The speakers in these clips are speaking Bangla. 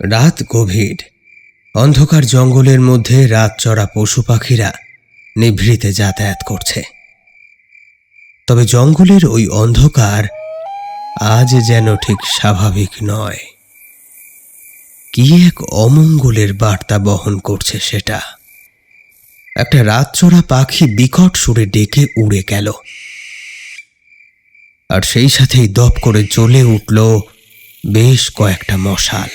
রাত গভীর। অন্ধকার জঙ্গলের মধ্যে রাত চড়া পশু পাখিরা নিভৃতে যাতায়াত করছে। তবে জঙ্গলের ওই অন্ধকার আজ যেন ঠিক স্বাভাবিক নয়। কি এক অমঙ্গলের বার্তা বহন করছে সেটা। একটা রাতচড়া পাখি বিকট সুরে ডেকে উড়ে গেল, আর সেই সাথেই দপ করে জ্বলে উঠল বেশ কয়েকটা মশাল।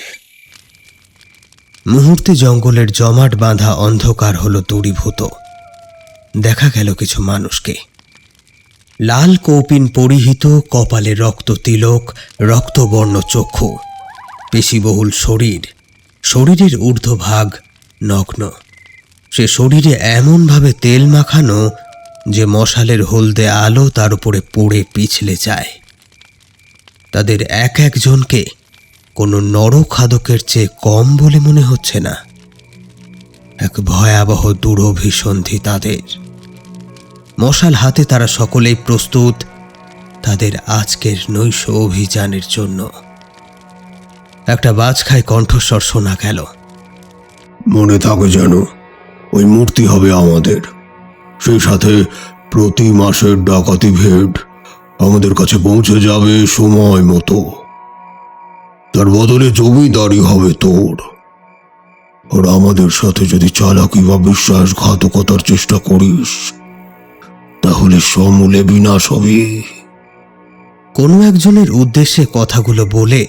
মুহূর্তে জঙ্গলের জমাট বাঁধা অন্ধকার হলো দূরীভূত। দেখা গেল কিছু মানুষকে। লাল কৌপিন পরিহিত, কপালে রক্ত তিলক, রক্তবর্ণ চক্ষু, পেশিবহুল শরীর, শরীরের ঊর্ধ্বভাগ নগ্ন। সে শরীরে এমনভাবে তেল মাখানো যে মশালের হলদে আলো তার উপরে পড়ে পিছলে যায়। তাদের এক একজনকে কোনো নরখাদকের চেয়ে কম বলে মনে হচ্ছে না। এক ভয়াবহ দুরভিসন্ধি তাদের। মশাল হাতে তারা সকলেই প্রস্তুত তাদের আজকের নৈশ অভিযানের জন্য। একটা বাজখাই কণ্ঠস্বর শোনা গেল। মনে থাকে যেন, ওই মূর্তি হবে আমাদের। সেই সাথে প্রতি মাসের ডাকাতি ভেট আমাদের কাছে পৌঁছে যাবে সময় মতো। তার বদলে জমিদারি হবে তোর। আর আমাদের সাথে যদি চালাকি বা বিশ্বাসঘাতকতার চেষ্টা করিস, তাহলে সমূলে বিনাশ হবে। কোনো একজনের উদ্দেশ্যে কথাগুলো বলে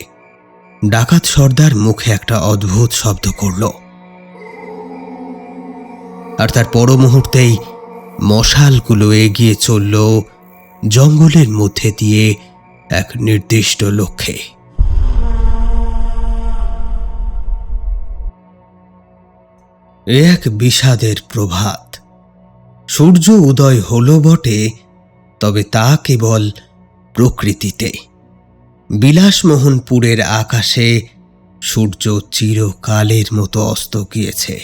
ডাকাত সর্দার মুখে একটা অদ্ভুত শব্দ করল, আর তার পর মুহূর্তেই মশালগুলো এগিয়ে চলল জঙ্গলের মধ্যে দিয়ে এক নির্দিষ্ট লক্ষ্যে। এক বিষাদের প্রভাত। সূর্য উদয় হলো বটে, তবে তা কেবল প্রকৃতিতে। বিলাসমোহনপুরের আকাশে সূর্য চিরকালের মতো অস্ত গিয়েছে।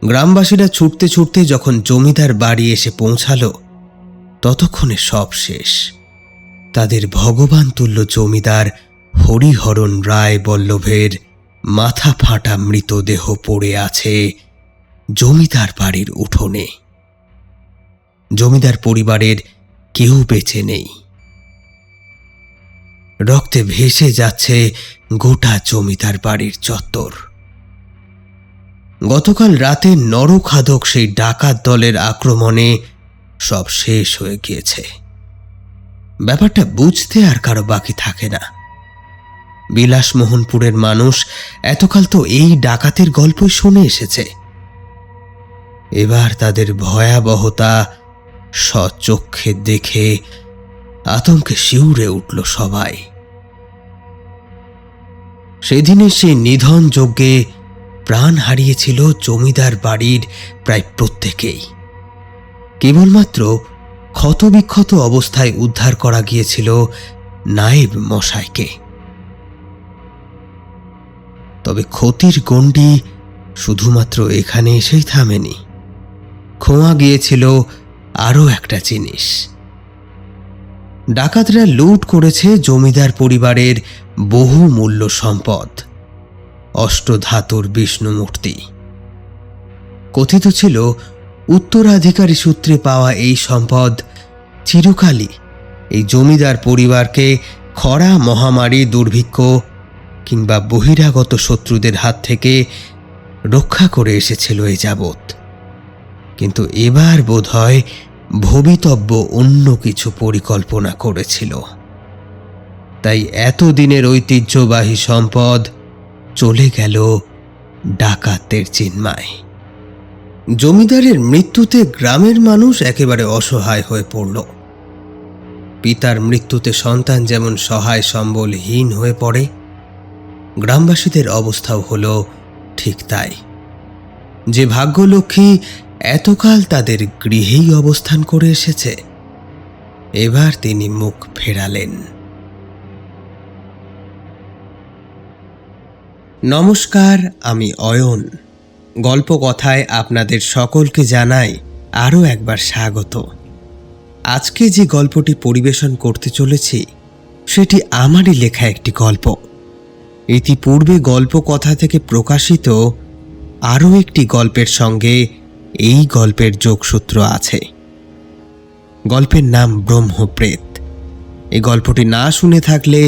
গ্রামবাসীরা ছুটতে ছুটতে যখন জমিদার বাড়ি এসে পৌঁছালো, ততক্ষণে সব শেষ। তাদের ভগবান তুল্য জমিদার হরিহরণ রায় বল্লভের মাথা ফাটা মৃতদেহ পড়ে আছে জমিদার বাড়ির উঠোনে। জমিদার পরিবারের কেউ বেঁচে নেই। রক্তে ভেসে যাচ্ছে গোটা জমিদার বাড়ির চত্বর। গতকাল রাতে নরখাদক সেই ডাকাত দলের আক্রমণে সব শেষ হয়ে গিয়েছে। ব্যাপারটা বুঝতে আর কারো বাকি থাকে না। বিলাসমোহনপুরের মানুষ এতকাল তো এই ডাকাতের গল্পই শুনে এসেছে। এবার তাদের ভয়াবহতা স্বচক্ষে দেখে আতঙ্কে শিউরে উঠল সবাই। সেদিনের সেই নিধন যজ্ঞে প্রাণ হারিয়েছিল জমিদার বাড়ির প্রায় প্রত্যেকেই। কেবলমাত্র ক্ষতবিক্ষত অবস্থায় উদ্ধার করা গিয়েছিল নায়েব মশাইকে। তবে ক্ষতির গণ্ডি শুধুমাত্র এখানে এসেই থামেনি। খোয়া গিয়েছিল আরও একটা জিনিস। ডাকাতরা লুট করেছে জমিদার পরিবারের বহু মূল্য সম্পদ, অষ্টধাতুর বিষ্ণু মূর্তি। কথিত ছিল উত্তরাধিকারী সূত্রে পাওয়া এই সম্পদ চিরকালই এই জমিদার পরিবারকে খরা, মহামারী, দুর্ভিক্ষ কিংবা বহিরাগত শত্রুদের হাত থেকে রক্ষা করে এসেছিল এ যাবৎ। কিন্তু এবার বোধহয় ভবিতব্য অন্য কিছু পরিকল্পনা করেছিল। তাই এতদিনের ঐতিহ্যবাহী সম্পদ চলে গেল ডাকাতের জিম্মায়। জমিদারের মৃত্যুতে গ্রামের মানুষ একেবারে অসহায় হয়ে পড়ল। পিতার মৃত্যুতে সন্তান যেমন সহায় সম্বলহীন হয়ে পড়ে, গ্রামবাসীদের অবস্থাও হলো ঠিক তাই। যে ভাগ্যলক্ষ্মী এতকাল তাদের গৃহেই অবস্থান করে এসেছে, এবার তিনি মুখ ফেরালেন। নমস্কার, আমি অয়ন। গল্প কথায় আপনাদের সকলকে জানাই আরও একবার স্বাগত। আজকে যে গল্পটি পরিবেশন করতে চলেছি সেটি আমারই লেখা একটি গল্প। ইতিপূর্বে গল্প কথা থেকে প্রকাশিত আরও একটি গল্পের সঙ্গে এই গল্পের যোগসূত্র আছে। গল্পের নাম ব্রহ্মপ্রেত। এই গল্পটি না শুনে থাকলে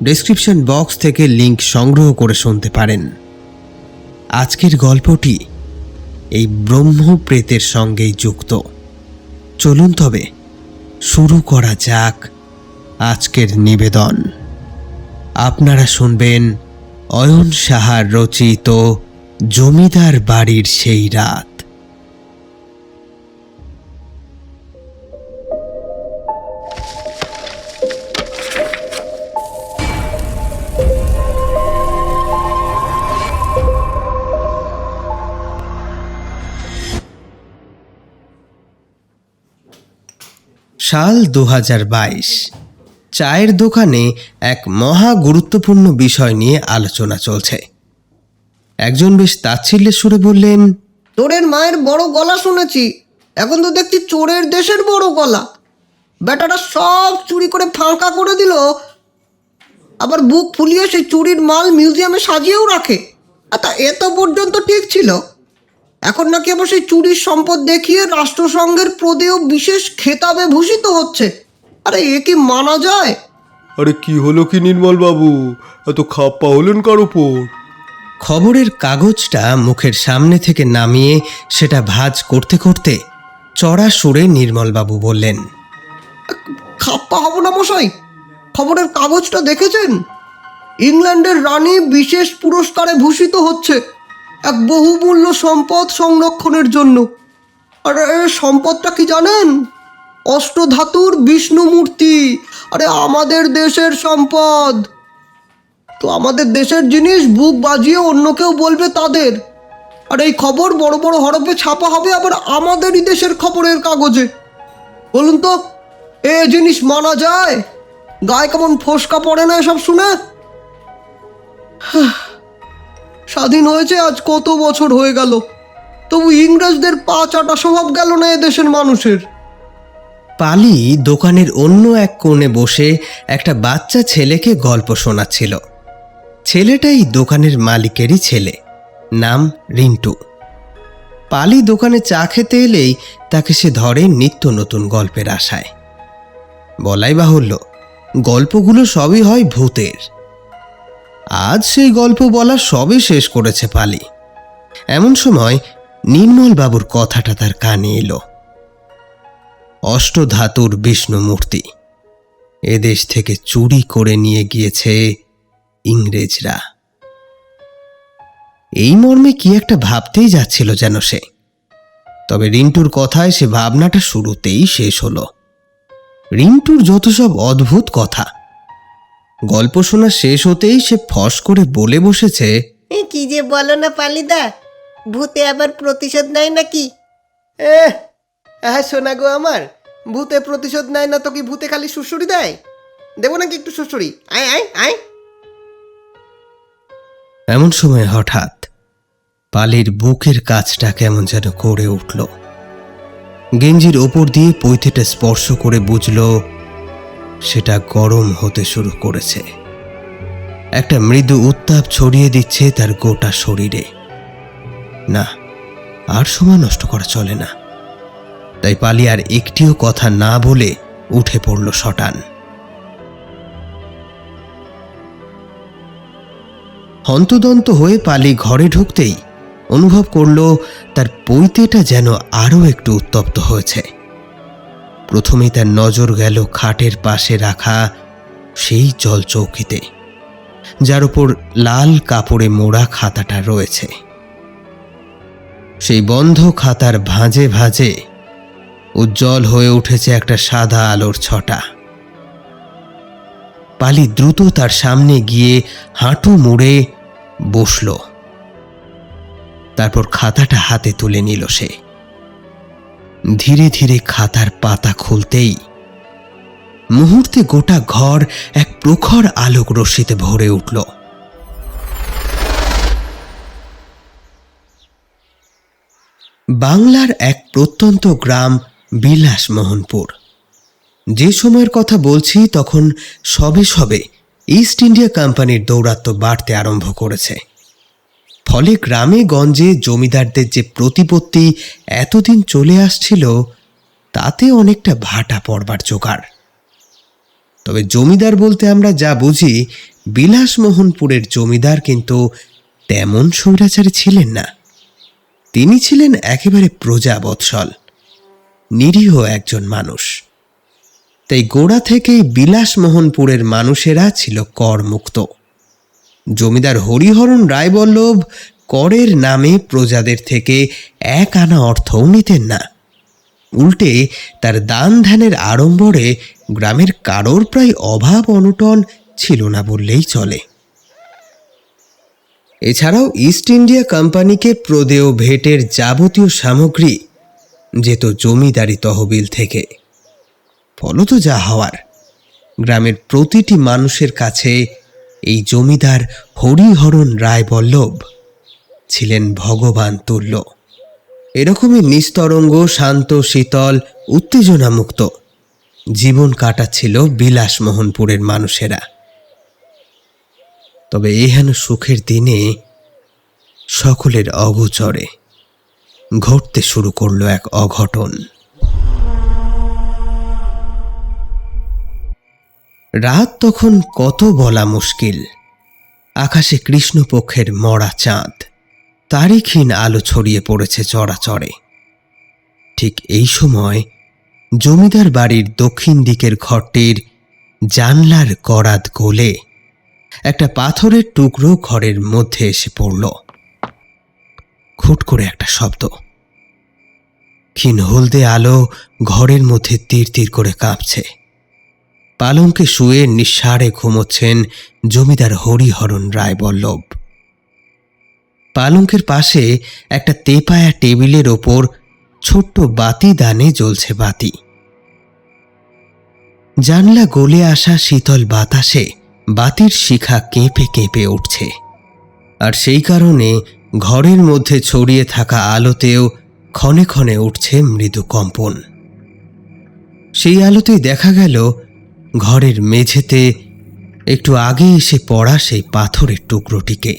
ডেসক্রিপশন বক্স থেকে লিংক সংগ্রহ করে শুনতে পারেন। আজকের গল্পটি এই ব্রহ্মপ্রেতের সঙ্গেই যুক্ত। চলুন তবে শুরু করা যাক আজকের নিবেদন। আপনারা শুনবেন অয়ন সাহার রচিত জমিদার বাড়ির সেই রাত। সাল 2022। চায়ের দোকানে এক মহা গুরুত্বপূর্ণ বিষয় নিয়ে আলোচনা চলছে। একজন বেশ তাচ্ছিল্যের সুরে বললেন, চোরের মায়ের বড় গলা শুনেছি, এখন তো দেখছি চোরের দেশের বড় গলা। বেটাটা সব চুরি করে ফাঁকা করে দিল, আবার বুক ফুলিয়ে সেই চুরির মাল মিউজিয়ামে সাজিয়েও রাখে। তা এত পর্যন্ত ঠিক ছিল, এখন নাকি আবার সেই চুরির সম্পদ দেখিয়ে রাষ্ট্রসংঘের প্রদেয় বিশেষ খেতাবে ভূষিত হচ্ছে। আরে এ কি মানা যায়? আরে কি হলো কি নির্মল বাবু, এত খাপ্পা হলেন কার উপর? খবরের কাগজটা মুখের সামনে থেকে নামিয়ে সেটা ভাঁজ করতে করতে চড়া সুরে নির্মলবাবু বললেন, খাপ্পা হব না মশাই, খবরের কাগজটা দেখেছেন? ইংল্যান্ডের রানী বিশেষ পুরস্কারে ভূষিত হচ্ছে এক বহুমূল্য সম্পদ সংরক্ষণের জন্য। আর সম্পদটা কি জানেন? অষ্টধাতুর বিষ্ণু মূর্তি। আরে আমাদের দেশের সম্পদ। তো আমাদের দেশের জিনিস বুক বাজিয়ে অন্য কেউ বলবে তাদের, আর এই খবর বড় বড় হরফে ছাপা হবে আবার আমাদেরই দেশের খবরের কাগজে। বলুন তো, এ জিনিস মানা যায়? গায়ে কেমন ফোসকা পড়ে না এসব শুনে? স্বাধীন হয়েছে আজ কত বছর হয়ে গেল, তবু ইংরেজদের পা চাটা স্বভাব গেল না এদেশের মানুষের। পালি দোকানের অন্য এক কোণে বসে একটা বাচ্চা ছেলেকে গল্প শোনাচ্ছিল। ছেলেটাই দোকানের মালিকেরই ছেলে, নাম রিন্টু। পালি দোকানে চা খেতে এলেই তাকে সে ধরে নিত্য নতুন গল্পের আশায়। বলাই বাহুল্য, গল্পগুলো সবই হয় ভূতের। আজ সেই গল্প বলা সবই শেষ করেছে পালি। এমন সময় নির্মল বাবুর কথাটা তার কানে এলো। অষ্টধাতুর বিষ্ণু মূর্তি এদেশ থেকে চুরি করে নিয়ে গিয়েছে ইংরেজরা। এই মর্মে কি একটা ভাবতেই যাচ্ছিল যেন সে। তবে রিন্টুর কথায় সে ভাবনাটা শুরুতেই শেষ হলো। রিন্টুর যত সব অদ্ভুত কথা। গল্প শোনা শেষ হতেই সে ফস করে বলে বসেছে, কি যে বলো না পালিদা, ভূতে আবার প্রতিশোধ নেয় নাকি? হ্যাঁ শোনা গো আমার, ভূতে প্রতিশোধ নেয় না তো কি ভূতে খালি সুড়সুড়ি দেয়? দেবো নাকি একটু সুড়সুড়ি? আয় আয় আয়। এমন সময় হঠাৎ পালির বুকের কাছটা কেমন যেন করে উঠল। গেঞ্জির ওপর দিয়ে পৈতেটা স্পর্শ করে বুঝল সেটা গরম হতে শুরু করেছে। একটা মৃদু উত্তাপ ছড়িয়ে দিচ্ছে তার গোটা শরীরে। না, আর সময় নষ্ট করা চলে না। তাই পালি আর একটিও কথা না বলে উঠে পড়ল শটান। হন্তদন্ত হয়ে পালি ঘরে ঢুকতেই অনুভব করল তার পৈতেটা যেন আরও একটু উত্তপ্ত হয়েছে। প্রথমেই তার নজর গেল খাটের পাশে রাখা সেই জলচৌকিতে, যার উপর লাল কাপড়ে মোড়া খাতাটা রয়েছে। সেই বন্ধ খাতার ভাঁজে ভাঁজে উজ্জ্বল হয়ে উঠেছে একটা সাদা আলোর ছটা। পালি দ্রুত তার সামনে গিয়ে হাঁটু মুড়ে বসল। তারপর খাতাটা হাতে তুলে নিল সে। ধীরে ধীরে খাতার পাতা খুলতেই মুহূর্তে গোটা ঘর এক প্রখর আলোক রশ্মিতে ভরে উঠল। বাংলার এক প্রত্যন্ত গ্রাম বিলাসমোহনপুর। যে সময়ের কথা বলছি তখন সবে সবে ইস্ট ইন্ডিয়া কোম্পানির দৌরাত্ম্য বাড়তে আরম্ভ করেছে। ফলে গ্রামে গঞ্জে জমিদারদের যে প্রতিপত্তি এতদিন চলে আসছিল তাতে অনেকটা ভাটা পড়বার জোগাড়। তবে জমিদার বলতে আমরা যা বুঝি, বিলাসমোহনপুরের জমিদার কিন্তু তেমন স্বৈরাচারী ছিলেন না। তিনি ছিলেন একেবারে প্রজাবৎসল, নিরীহ একজন মানুষ। তাই গোড়া থেকেই বিলাসমোহনপুরের মানুষেরা ছিল করমুক্ত। জমিদার হরিহরণ রায়বল্লভ করের নামে প্রজাদের থেকে এক আনা অর্থও নিতেন না। উল্টে তার দান ধ্যানের আড়ম্বরে গ্রামের কারোর প্রায় অভাব অনটন ছিল না বললেই চলে। এছাড়াও ইস্ট ইন্ডিয়া কোম্পানিকে প্রদেয় ভেটের যাবতীয় সামগ্রী যেত জমিদারি তহবিল থেকে। ফলত যা হওয়ার, গ্রামের প্রতিটি মানুষের কাছে এই জমিদার হরিহরণ রায়বল্লভ ছিলেন ভগবান তুল্য। এরকমই নিস্তরঙ্গ, শান্ত, শীতল, উত্তেজনামুক্ত জীবন কাটাচ্ছিল বিলাসমোহনপুরের মানুষেরা। তবে এহেন সুখের দিনে সকলের অগোচরে ঘটতে শুরু করলো এক অঘটন। রাত তখন কত বলা মুশকিল। আকাশে কৃষ্ণপক্ষের মরা চাঁদ, তারই ক্ষীণ আলো ছড়িয়ে পড়েছে চরাচরে। ঠিক এই সময় জমিদার বাড়ির দক্ষিণ দিকের ঘরটির জানলার করাত গলে একটা পাথরের টুকরো ঘরের মধ্যে এসে পড়ল। খুট করে একটা শব্দ। ক্ষীণ হলদে আলো ঘরের মধ্যে তীর তীর করে কাঁপছে। পালঙ্কে শুয়ে নিঃসাড়ে ঘুমোচ্ছেন জমিদার হরিহরণ রায়বল্লভ। পালঙ্কের পাশে একটা তেপায়া টেবিলের ওপর ছোট্ট বাতি দানে জ্বলছে বাতি। জানলা গলে আসা শীতল বাতাসে বাতির শিখা কেঁপে কেঁপে উঠছে, আর সেই কারণে ঘরের মধ্যে ছড়িয়ে থাকা আলোতেও ক্ষণে ক্ষণে উঠছে মৃদু কম্পন। সেই আলোতেই দেখা গেল ঘরের মেঝেতে একটু আগে এসে পড়া সেই পাথরের টুকরোটিকে।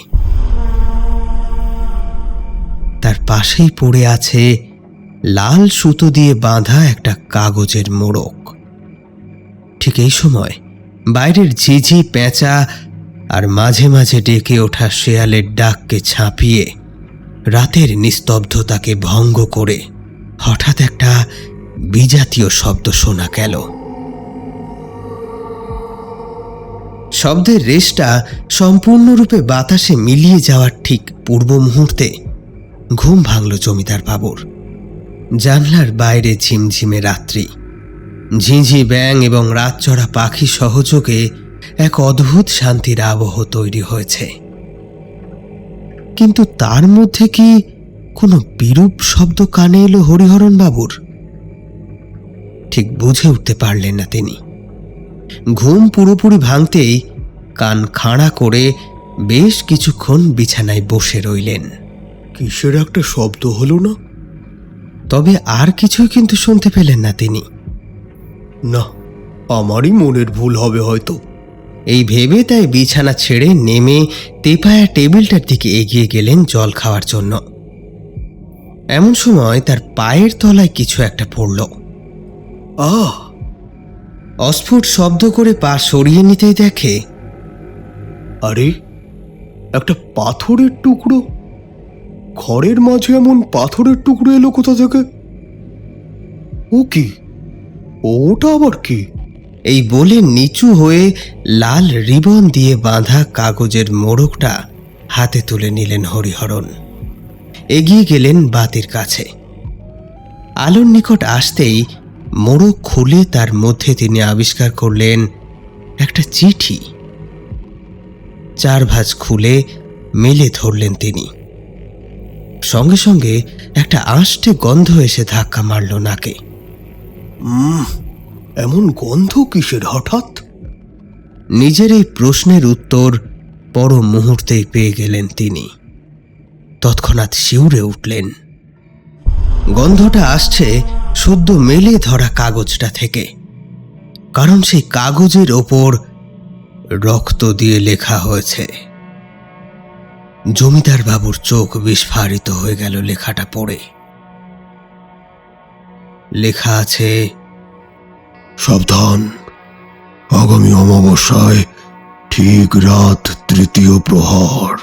তার পাশেই পড়ে আছে লাল সুতো দিয়ে বাঁধা একটা কাগজের মোড়ক। ঠিক এই সময় বাইরের ঝিঝি, পেঁচা আর মাঝে মাঝে ডেকে ওঠা শেয়ালের ডাককে ছাপিয়ে রাতের নিস্তব্ধতাকে ভঙ্গ করে হঠাৎ একটা বিজাতীয় শব্দ শোনা গেল। শব্দের রেশটা সম্পূর্ণরূপে বাতাসে মিলিয়ে যাওয়ার ঠিক পূর্ব মুহূর্তে ঘুম ভাঙল জমিদার বাবুর। জানলার বাইরে ঝিমঝিমে রাত্রি, ঝিঁঝি ব্যাঙ এবং রাতচড়া পাখি সহযোগে এক অদ্ভুত শান্তির আবহ তৈরি হয়েছে। কিন্তু তার মধ্যে কি কোনো বিরূপ শব্দ কানে এলো হরিহরণ বাবুর? ঠিক বুঝে উঠতে পারলেন না তিনি। ঘুম পুরোপুরি ভাঙতেই কান খাড়া করে বেশ কিছুক্ষণ বিছানায় বসে রইলেন। কিসের একটা শব্দ হলো না? তবে আর কিছুই কিন্তু শুনতে পেলেন না তিনি। না, আমারই মনের ভুল হবে হয়তো। এই ভেবে তাই বিছানা ছেড়ে নেমে তেপায়া টেবিলটার দিকে এগিয়ে গেলেন জল খাওয়ার জন্য। এমন সময় তার পায়ের তলায় কিছু একটা পড়ল। আহ! অস্ফুট শব্দ করে পা সরিয়ে নিতেই দেখে, আরে, একটা পাথরের টুকরো। ঘরের মাঝে এমন পাথরের টুকরো এলো কোথা থেকে? ও কি? ওটা আবার কি? এই বলে নিচু হয়ে লাল রিবন দিয়ে বাঁধা কাগজের মোড়কটা হাতে তুলে নিলেন হরিহরণ। এগিয়ে গেলেন বাতির কাছে। আলোর নিকট আসতেই মোড়ক খুলে তার মধ্যে তিনি আবিষ্কার করলেন একটা চিঠি। চার ভাঁজ খুলে মেলে ধরলেন তিনি। সঙ্গে সঙ্গে একটা আষ্টে গন্ধ এসে ধাক্কা মারল নাকে। এমন গন্ধ কিসের হঠাৎ? নিজের এই প্রশ্নের উত্তর পর মুহূর্তেই পেয়ে গেলেন তিনি। তৎক্ষণাৎ শিউরে উঠলেন। গন্ধটা আসছে সদ্য মেলে ধরা কাগজটা থেকে, কারণ সেই কাগজের ওপর রক্ত দিয়ে লেখা হয়েছে। জমিদার বাবুর চোখ বিস্ফারিত হয়ে গেল লেখাটা পড়ে। লেখা আছে, সাবধান, আগামী অমাবস্যায় ঠিক রাত 3য় প্রহর।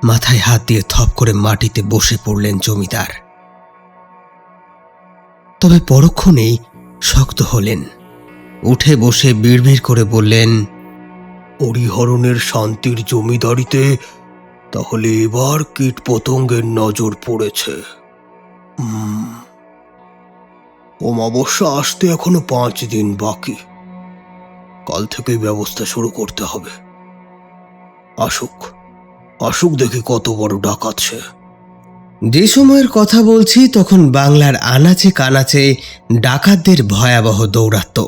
মাথায় হাত দিয়ে থপ করে মাটিতে বসে পড়লেন জমিদার। তবে পরক্ষণেই শক্ত হলেন। উঠে বসে বিড়বিড় করে বললেন, হরিহরণের শান্তির জমিদারিতে তাহলে এবার কীট পতঙ্গের নজর পড়েছে। অমাবস্যা আসতে এখনো 5 দিন বাকি। কাল থেকেই ব্যবস্থা শুরু করতে হবে। আসুক আসুক দেখি কত বড় ডাকাত সে। যে সময়ের কথা বলছি তখন বাংলার আনাচে কানাচে ডাকাতদের ভয়াবহ দৌরাত্ম্য।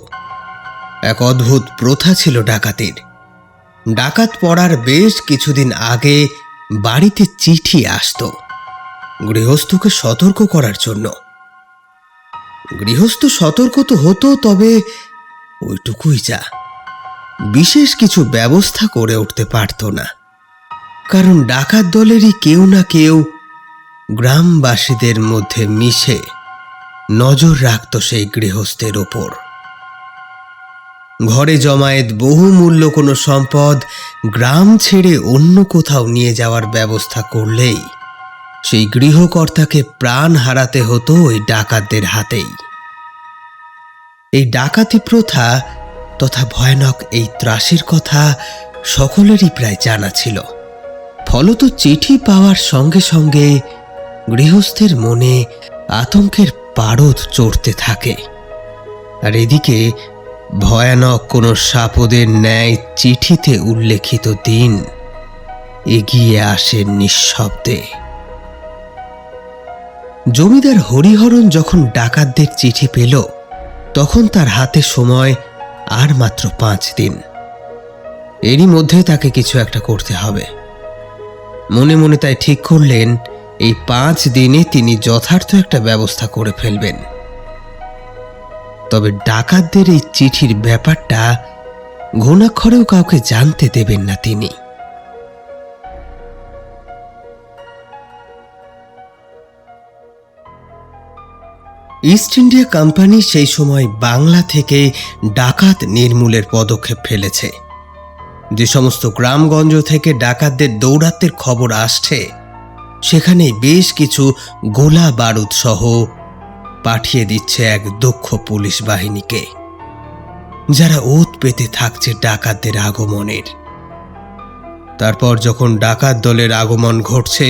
এক অদ্ভুত প্রথা ছিল ডাকাতির। ডাকাত পড়ার বেশ কিছুদিন আগে বাড়িতে চিঠি আসতো গৃহস্থকে সতর্ক করার জন্য। গৃহস্থ সতর্ক তো হতো, তবে ওইটুকুই যা, বিশেষ কিছু ব্যবস্থা করে উঠতে পারত না। কারণ ডাকাত দলেরই কেউ না কেউ গ্রামবাসীদের মধ্যে মিশে নজর রাখত সেই গৃহস্থের ওপর। ঘরে জমায়েত বহুমূল্য কোনো সম্পদ গ্রাম ছেড়ে অন্য কোথাও নিয়ে যাওয়ার ব্যবস্থা করলেই সেই গৃহকর্তাকে প্রাণ হারাতে হতো ওই ডাকাতদের হাতেই। এই ডাকাতি প্রথা তথা ভয়ানক এই ত্রাসের কথা সকলেরই প্রায় জানা ছিল। ফলত চিঠি পাওয়ার সঙ্গে সঙ্গে গৃহস্থের মনে আতঙ্কের পারদ চড়তে থাকে। আর এদিকে ভয়ানক কোনো শাপদের ন্যায় চিঠিতে উল্লেখিত দিন এগিয়ে আসে নিঃশব্দে। জমিদার হরিহরণ যখন ডাকাতদের চিঠি পেল তখন তার হাতে সময় আর মাত্র 5 দিন। এরই মধ্যে তাকে কিছু একটা করতে হবে। মনে মনে তাই ঠিক করলেন এই 5 দিনে তিনি যথার্থ একটা ব্যবস্থা করে ফেলবেন। তবে ডাকাতদের এই চিঠির ব্যাপারটা ঘুণাক্ষরেও কাউকে জানতে দেবেন না তিনি। ইস্ট ইন্ডিয়া কোম্পানি সেই সময় বাংলা থেকে ডাকাত নির্মূলের পদক্ষেপ ফেলেছে। যে সমস্ত গ্রামগঞ্জ থেকে ডাকাতদের দৌরাত্ম্যের খবর আসছে সেখানে বেশ কিছু গোলা বারুদ সহ পাঠিয়ে দিচ্ছে এক দক্ষ পুলিশ বাহিনীকে, যারা ওত পেতে থাকছে ডাকাতদের আগমনের। তারপর যখন ডাকাত দলের আগমন ঘটছে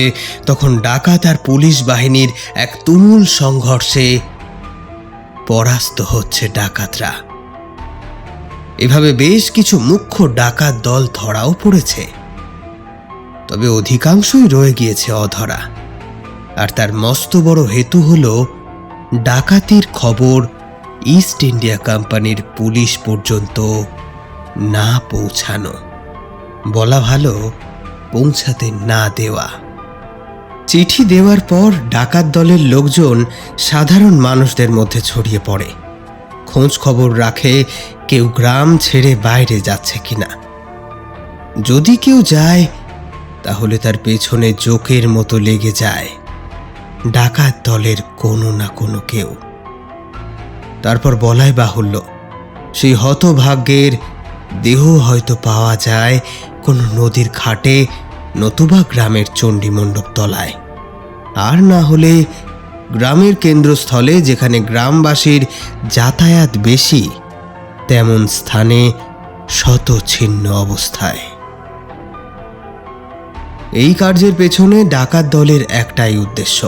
তখন ডাকাত আর পুলিশ বাহিনীর এক তুমুল সংঘর্ষে পরাস্ত হচ্ছে ডাকাতরা। এভাবে বেশ কিছু মুখ্য ডাকাত দল ধরাও পড়েছে, তবে অধিকাংশই রয়ে গিয়েছে অধরা। আর তার মস্ত বড় হেতু হল ডাকাতির খবর ইস্ট ইন্ডিয়া কোম্পানির পুলিশ পর্যন্ত না পৌঁছানো, বলা ভালো পৌঁছাতে না দেওয়া। চিঠি দেওয়ার পর ডাকাত দলের লোকজন সাধারণ মানুষদের মধ্যে ছড়িয়ে পড়ে, খোঁজ খবর রাখে কেউ গ্রাম ছেড়ে বাইরে যাচ্ছে কিনা। যদি কেউ যায় তাহলে তার পেছনে জোকের মতো লেগে যায় ডাকাত দলের কোনো না কোনো কেউ। তারপর বলাই বাহুল্য সেই হতভাগ্যের দেহ হয়তো পাওয়া যায় কোনো নদীর ঘাটে নতুবা গ্রামের চণ্ডীমণ্ডপ তলায়, আর না হলে গ্রামের কেন্দ্রস্থলে যেখানে গ্রামবাসীর যাতায়াত বেশি তেমন স্থানে শতছিন্ন অবস্থায়। এই কার্যের পেছনে ডাকাত দলের একটাই উদ্দেশ্য,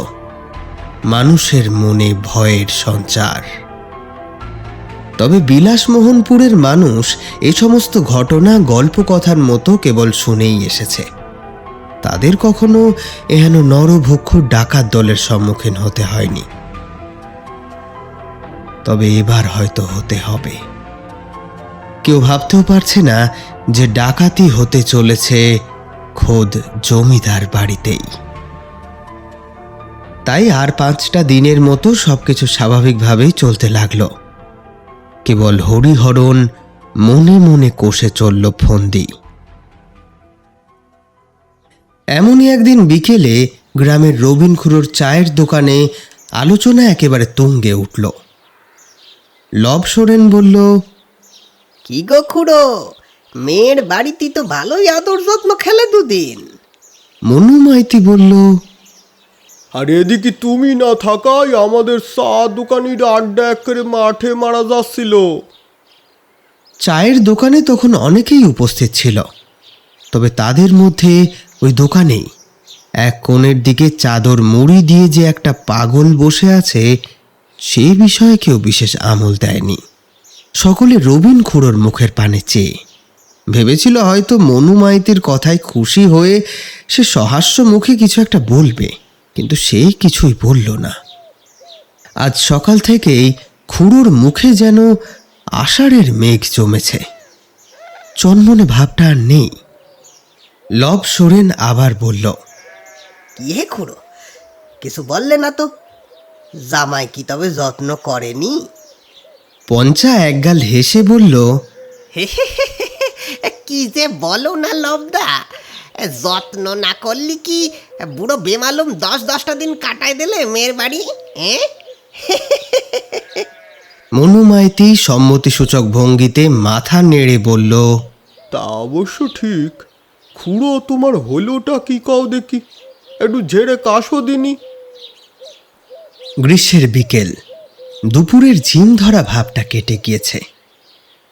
মানুষের মনে ভয়ের সঞ্চার। তবে বিলাসমোহনপুরের মানুষ এ সমস্ত ঘটনা গল্পকথার মতো কেবল শুনেই এসেছে। তাদের কখনো এহেন নরভক্ষ ডাকাত দলের সম্মুখীন হতে হয়নি। তবে এবার হয়তো হতে হবে। কেউ ভাবতেও পারছে না যে ডাকাতি হতে চলেছে খোদ জমিদার বাড়িতেই। তাই আর 5টা দিনের মতো সবকিছু স্বাভাবিকভাবেই চলতে লাগলো। কেবল হরিহরণ মনে মনে কষে চলল ফন্দি। এমনই একদিন বিকেলে গ্রামের রবিন খুড়োর চায়ের দোকানে আলোচনা একেবারে তুঙ্গে উঠল। লব সোরেন বলল, কি গো খুড়ো, মেয়ের বাড়িতে তো ভালোই আদর যত্ন খেলে দুদিন। মনু মাইতি বলল, আর এদিকে তুমি না থাকায় আমাদের চা দোকানির আড্ডা একেবারে মাঠে মারা যাচ্ছিল। চায়ের দোকানে তখন অনেকেই উপস্থিত ছিল, তবে তাদের মধ্যে ওই দোকানেই এক কোণের দিকে চাদর মুড়ি দিয়ে যে একটা পাগল বসে আছে সে বিষয়ে কেউ বিশেষ আমল দেয়নি। সকলে রবিন খুড়োর মুখের পানে চেয়ে ভেবেছিল হয়তো মনু মাইতির কথায় খুশি হয়ে সে সহাস্য মুখে কিছু একটা বলবে, কিন্তু সে কিছুই বলল না। আজ সকাল থেকেই খুড়োর মুখে যেন আষাঢ়ের মেঘ জমেছে, চনমনে ভাবটা আর নেই। লব সোরেন আবার বলল, কি হে খুড়ো, কিছু বললে না তো? জামাই কি তবে যত্ন করেনি? পঞ্চা একগাল হেসে বলল, কি যে বলো না লবদা, যত্ন না করলি কি বুড়ো বেমালুম 10-10টা দিন কাটায় দিলে মেয়ের বাড়ি? মনু মাইতি সম্মতিসূচক ভঙ্গিতে মাথা নেড়ে বলল, তা অবশ্য ঠিক। খুড়ো তোমার হলোটা কি কও দেখি, একটু ঝেড়ে কাশো দিনি। গ্রীষ্মের বিকেল, দুপুরের ঝিম ধরা ভাবটা কেটে গিয়েছে।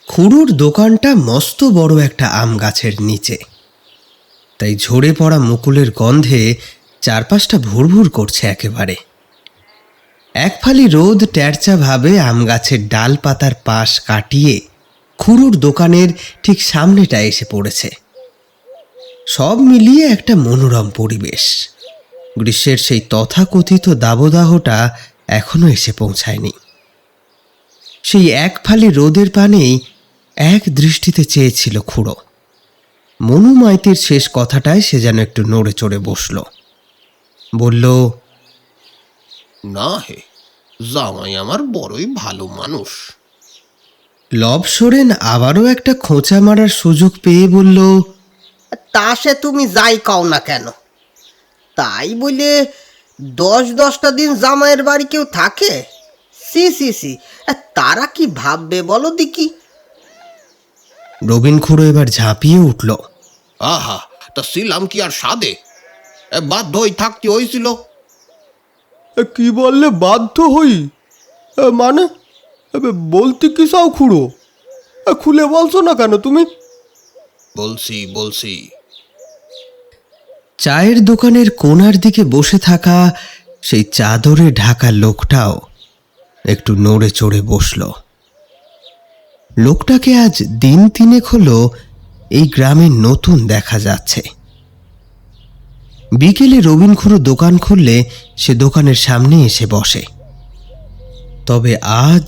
খুড়োর দোকানটা মস্ত বড় একটা আম গাছের নিচে, তাই ঝরে পড়া মুকুলের গন্ধে চারপাশটা ভুরভুর করছে একেবারে। এক ফালি রোদ ট্যারচা ভাবে আম গাছের ডাল পাতার পাশ কাটিয়ে খুড়োর দোকানের ঠিক সামনেটা এসে পড়েছে। সব মিলিয়ে একটা মনোরম পরিবেশ। গ্রীষ্মের সেই তথাকথিত দাবদাহটা এখনো এসে পৌঁছায়নি। সেই এক ফালি রোদের পানেই এক দৃষ্টিতে চেয়েছিল খুড়ো। মনু মাইতির শেষ কথাটায় সে যেন একটু নড়ে চড়ে বসল, বলল, না হে, জামাই আমার বড়ই ভালো মানুষ। লব সোরেন আবারও একটা খোঁচা মারার সুযোগ পেয়ে বলল, তা সে তুমি যাই কও না কেন, তাই বলে 10-10টা দিন জামাইয়ের বাড়ি কেউ থাকে? সি সি সি, তারা কি ভাববে বলো দেখি? রবিন খুড়ো এবার ঝাঁপিয়ে উঠল। আহা, তা ছিলাম কি আর সাধে, বাধ্য হই থাকতে হয়েছিল। কি বললে বাধ্য হই? মানে বলতে কি চাও খুড়ো? খুলে বলছো না কেন তুমি? বলছি। চায়ের দোকানের কোণার দিকে বসে থাকা সেই চাদরে ঢাকা লোকটাও একটু নড়ে চড়ে বসল। লোকটাকে আজ দিন তিনেক হলো এই গ্রামে নতুন দেখা যাচ্ছে। বিকেলে রবিন খুড়ো দোকান খুললে সে দোকানের সামনে এসে বসে। তবে আজ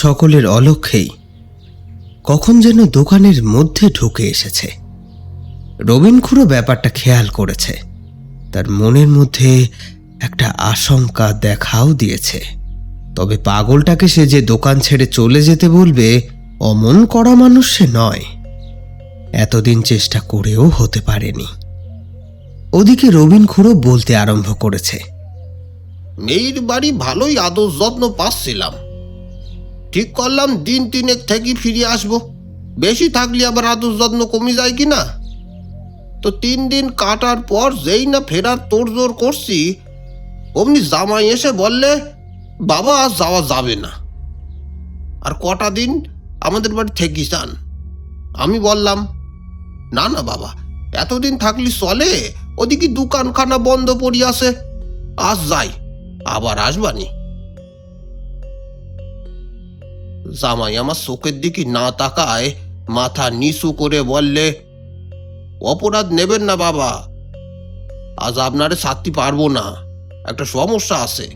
সকলের অলক্ষ্যেই কখন যেন দোকানের মধ্যে ঢুকে এসেছে। রবিন খুড়ো ব্যাপারটা খেয়াল করেছে, তার মনের মধ্যে একটা আশঙ্কা দেখাও দিয়েছে। তবে পাগলটাকে সে যে দোকান ছেড়ে চলে যেতে বলবে অমন কড়া মানুষ সে নয়, এতদিন চেষ্টা করেও হতে পারেনি। ওদিকে রবিন খুড়ো বলতে আরম্ভ করেছে, মেয়ের বাড়ি ভালোই আদর যত্ন পাচ্ছিলাম, ঠিক করলাম দিন তিনেক থেকে ফিরে আসবো। বেশি থাকলে আবার আদর যত্ন কমে যায় কি না? তো 3 দিন কাটার পর যেই না ফেরার তোড়জোড় করছি, অমনি জামাই এসে বললে, বাবা আজ যাওয়া যাবে না, আর কটা দিন আমাদের বাড়ি থেকে যান। আমি বললাম, না না বাবা, এতদিন থাকলে চলে, ওদিকে দোকানখানা বন্ধ পড়ি আছে, আজ যাই, আবার আসবানি। জামাই আমার চোখের দিকে না তাকায় মাথা নিচু করে বললে, অপরাধ নেবেন না বাবা, আজ আপনারে ছাড়তে পারবো না, একটা সমস্যা আছে।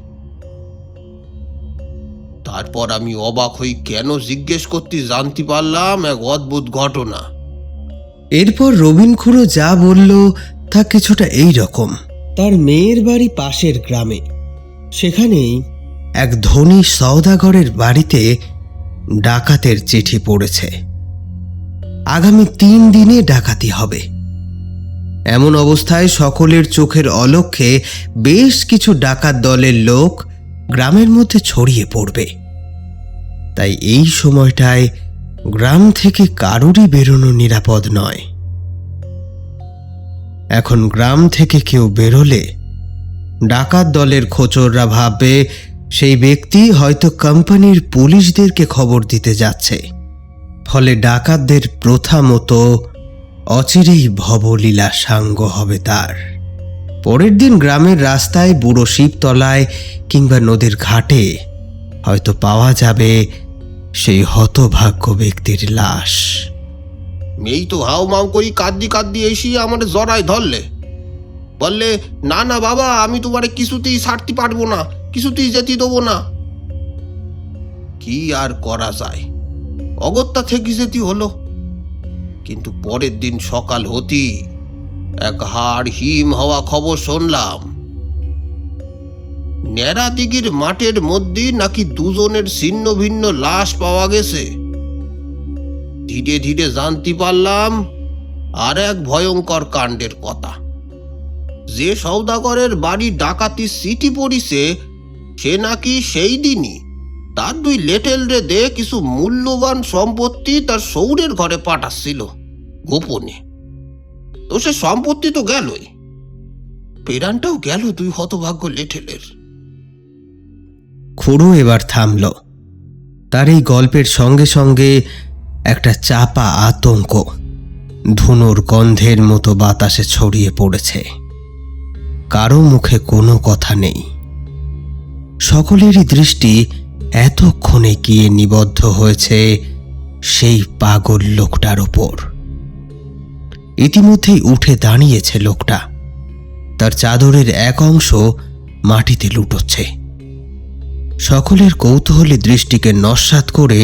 তারপর আমি অবাক হই, কেন জিজ্ঞেস করতে জানতে পারলাম এক অদ্ভুত ঘটনা। এরপর রবিন খুড়ো যা বলল তা কিছুটা এই রকম। তার মেয়ের বাড়ি পাশের গ্রামে, সেখানেই এক ধনী সওদাগরের বাড়িতে ডাকাতের চিঠি পড়েছে। আগামী 3 দিনে ডাকাতি হবে। এমন অবস্থায় সকলের চোখের অলক্ষ্যে বেশ কিছু ডাকাত দলের লোক গ্রামের মধ্যে ছড়িয়ে পড়বে। তাই এই সময়টায় গ্রাম থেকে কারোরই বেরোনো নিরাপদ নয়। এখন গ্রাম থেকে কেউ বেরোলে ডাকাত দলের খোঁচররা ভাববে সেই ব্যক্তি হয়তো কোম্পানির পুলিশদেরকে খবর দিতে যাচ্ছে। ফলে ডাকাতদের প্রথা মতো অচিরেই ভবলীলা সাঙ্গ হবে তার। পরের দিন গ্রামের রাস্তায় বুড়ো শিবতলায় কিংবা নদীর ঘাটে হয়তো পাওয়া যাবে সেই হতভাগ্য ব্যক্তির লাশ। এই তো হাও মাও করি কাঁদি কাঁদি এসি আমার জড়ায় ধরলে, বললে না না বাবা, আমি তোমারে কিছুতেই ছাড়তে পারবো না, কিছুতেই যেতে দেবো না। কি আর করা যায়, অগত্যা থেকে যেতে হলো। কিন্তু পরের দিন সকাল হতেই এক হাড় হিম হওয়া খবর শুনলাম, ন্যাড়া দিঘির মাঠের মধ্যে নাকি দুজনের ছিন্ন ভিন্ন লাশ পাওয়া গেছে। ধীরে ধীরে জানতে পারলাম আর এক ভয়ঙ্কর কাণ্ডের কথা। যে সওদাগরের বাড়ি ডাকাতি সিটি পড়িছে, সে নাকি সেই দিনই তার 2 লেটেল রে দে কিছু মূল্যবান সম্পত্তি তার শৌরের ঘরে পাঠাচ্ছিল গোপনে। তো সে সম্পত্তি তো গেলই, পেরানটাও গেল 2 হতভাগ্য লেটেলের। খুড়ো এবার থামল। তার এই গল্পের সঙ্গে সঙ্গে একটা চাপা আতঙ্ক ধুনোর গন্ধের মতো বাতাসে ছড়িয়ে পড়েছে। কারো মুখে কোনো কথা নেই। সকলেরই দৃষ্টি এতক্ষণে গিয়ে নিবদ্ধ হয়েছে সেই পাগল লোকটার ওপর। ইতিমধ্যেই উঠে দাঁড়িয়েছে লোকটা। তার চাদরের এক অংশ মাটিতে লুটোচ্ছে। সকলের কৌতূহলী দৃষ্টিকে নস্যাৎ করে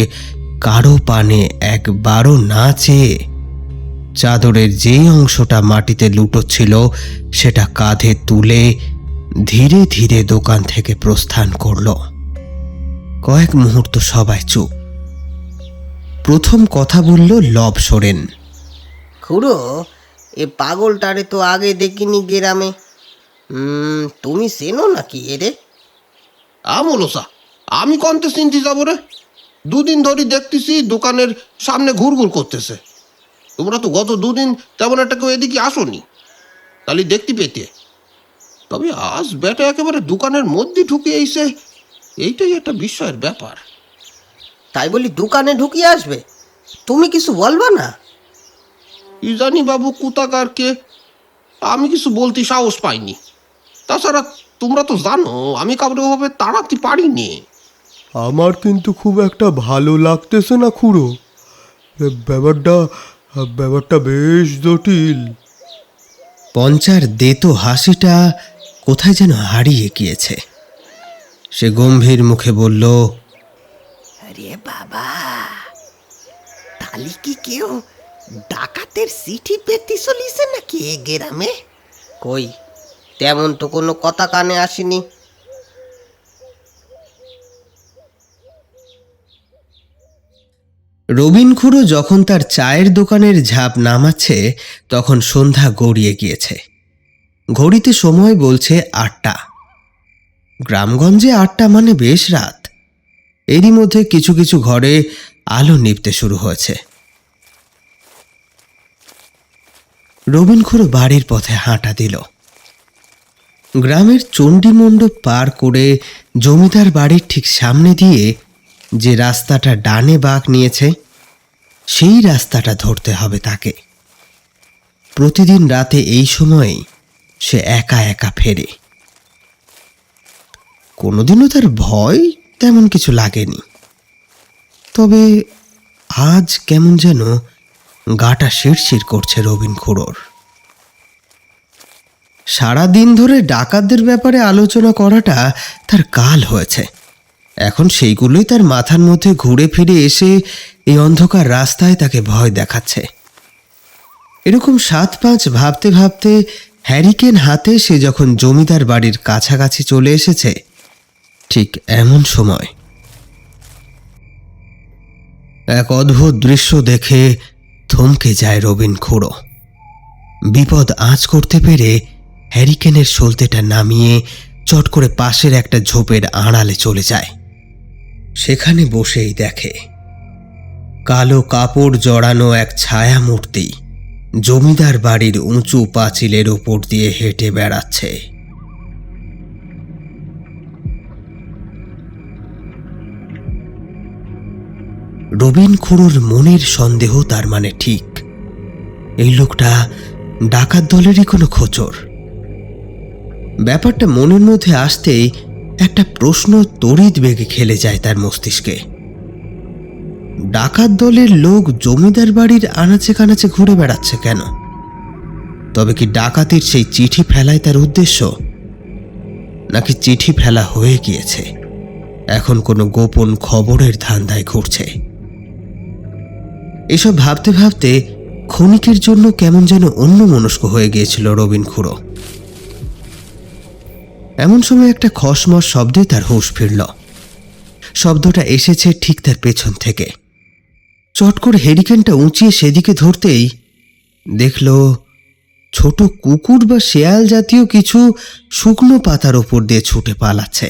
কারো পানে একবারও না চেয়ে চাদরের যে অংশটা মাটিতে লুটোচ্ছিল সেটা কাঁধে তুলে ধীরে ধীরে দোকান থেকে প্রস্থান করল। কয়েক মুহূর্ত সবাই চুপ। প্রথম কথা বলল লব সোরেন। খুড়ো, এ পাগলটারে তো আগে দেখিনি গ্রামে। তুমি চেনো নাকি এরে? আমলোসা, আমি কন্তে চিনতে যাবো রে? 2 দিন ধরে দেখতেছি দোকানের সামনে ঘুরঘুর করতেছে। তোমরা তো গত 2 দিন তেমন একটা কেউ এদিকে আসোনি, তাহলে দেখতে পেতে। তবে আজ বেটা একেবারে দোকানের মধ্যে ঢুকে এসে, এইটাই একটা বিস্ময়ের ব্যাপার। তাই বলি দোকানে ঢুকিয়ে আসবে? তুমি কিছু বলবা না? কি জানি বাবু কুতাকারকে, আমি কিছু বলতে সাহস পাইনি। তাছাড়া তোমরা তো জানো আমি কাউকে ওভাবে তাড়াতে পারিনি। আমার কিন্তু খুব একটা ভালো লাগতেছে না খুড়ো। ব্যাপারটা বেশ জটিল। পঞ্চার দেতো হাসিটা কোথায় যেন হারিয়ে গিয়েছে। সে গম্ভীর মুখে বলল, আরে বাবা, তালি কি কেউ ডাকাতের চিঠি পেতে চলিছে নাকি এ গ্রামে? কই, তেমন তো কোনো কথা কানে আসেনি। রবিন খুড়ো যখন তার চায়ের দোকানের ঝাঁপ নামাচ্ছে তখন সন্ধ্যা গড়িয়ে গিয়েছে। ঘড়িতে সময় বলছে 8টা। গ্রামগঞ্জে 8টা মানে বেশ রাত। এরই মধ্যে কিছু কিছু ঘরে আলো নিভতে শুরু হয়েছে। রবিন খুড়ো বাড়ির পথে হাঁটা দিল। গ্রামের চণ্ডীমণ্ডপ পার করে জমিদার বাড়ির ঠিক সামনে দিয়ে যে রাস্তাটা ডানে বাঁক নিয়েছে সেই রাস্তাটা ধরতে হবে তাকে। প্রতিদিন রাতে এই সময়েই সে একা একা ফেরে। কোনোদিনও তার ভয় তেমন কিছু লাগেনি। তবে আজ কেমন যেন গাটা শিরশির করছে রবিন খুড়োর। সারাদিন ধরে ডাকাতদের ব্যাপারে আলোচনা করাটা তার কাল হয়েছে। এখন সেইগুলোই তার মাথার মধ্যে ঘুরে ফিরে এসে এই অন্ধকার রাস্তায় তাকে ভয় দেখাচ্ছে। এরকম 7-5 ভাবতে ভাবতে হ্যারিকেন হাতে সে যখন জমিদার বাড়ির কাছাকাছি চলে এসেছে, ঠিক এমন সময় এক অদ্ভুত দৃশ্য দেখে থমকে যায় রবিন খুড়ো। বিপদ আঁচ করতে পেরে হ্যারিকেনের সলতেটা নামিয়ে চট করে পাশের একটা ঝোপের আড়ালে চলে যায়। সেখানে বসেই দেখে কালো কাপড় জড়ানো এক ছায়া মূর্তি জমিদার বাড়ির উঁচু পাঁচিলের উপর দিয়ে হেঁটে বেড়াচ্ছে। রবিন খুড়োর মনের সন্দেহ তার মানে ঠিক, এই লোকটা ডাকাত দলেরই কোনো খোঁচর। ব্যাপারটা মনের মধ্যে আসতেই একটা প্রশ্ন তড়িৎ বেগে খেলে যায় তার মস্তিষ্কে। ডাকাত দলের লোক জমিদার বাড়ির আনাচে কানাচে ঘুরে বেড়াচ্ছে কেন? তবে কি ডাকাতির সেই চিঠি ফেলায় তার উদ্দেশ্য, নাকি চিঠি ফেলা হয়ে গিয়েছে, এখন কোনো গোপন খবরের ধান্দায় ঘুরছে? এসব ভাবতে ভাবতে ক্ষণিকের জন্য কেমন যেন অন্যমনস্ক হয়ে গিয়েছিল রবিন খুড়ো। এমন সময় একটা খসমস শব্দে তার হুঁশ ফিরল। শব্দটা এসেছে ঠিক তার পেছন থেকে। চট করে হ্যারিকেনটা উঁচিয়ে সেদিকে ধরতেই দেখল ছোট কুকুর বা শেয়াল জাতীয় কিছু শুকনো পাতার ওপর দিয়ে ছুটে পালাচ্ছে।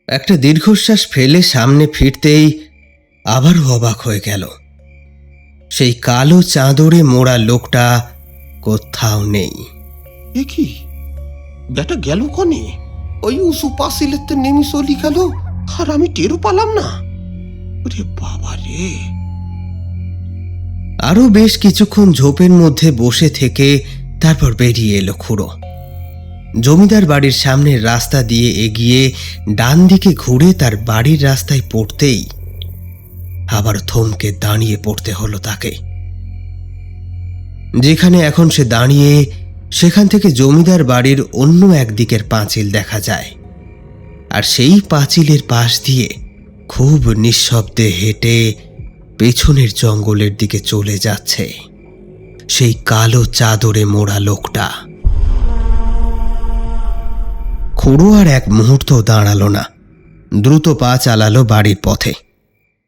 একটা দীর্ঘশ্বাস ফেলে সামনে ফিরতেই আবারও অবাক হয়ে গেল। সেই কালো চাদরে মোড়া লোকটা কোথাও নেই। এ কি বেটা গেল কনে? ওই উঁচু পাঁচিলের তো নেমে চলি গেল, আর আমি টেরও পালাম না। ওরে বাবা রে! আরো বেশ কিছুক্ষণ ঝোপের মধ্যে বসে থেকে তারপর বেরিয়ে এলো খুড়ো। জমিদার বাড়ির সামনের রাস্তা দিয়ে এগিয়ে ডান দিকে ঘুরে তার বাড়ির রাস্তায় পড়তেই আবার থমকে দাঁড়িয়ে পড়তে হলো তাকে। যেখানে এখন সে দাঁড়িয়ে সেখান থেকে জমিদার বাড়ির অন্য একদিকের পাঁচিল দেখা যায়, আর সেই পাঁচিলের পাশ দিয়ে খুব নিঃশব্দে হেঁটে পেছনের জঙ্গলের দিকে চলে যাচ্ছে সেই কালো চাদরে মোড়া লোকটা। খুড়ো আর এক মুহূর্ত দাঁড়ালো না, দ্রুত পা চালালো বাড়ির পথে।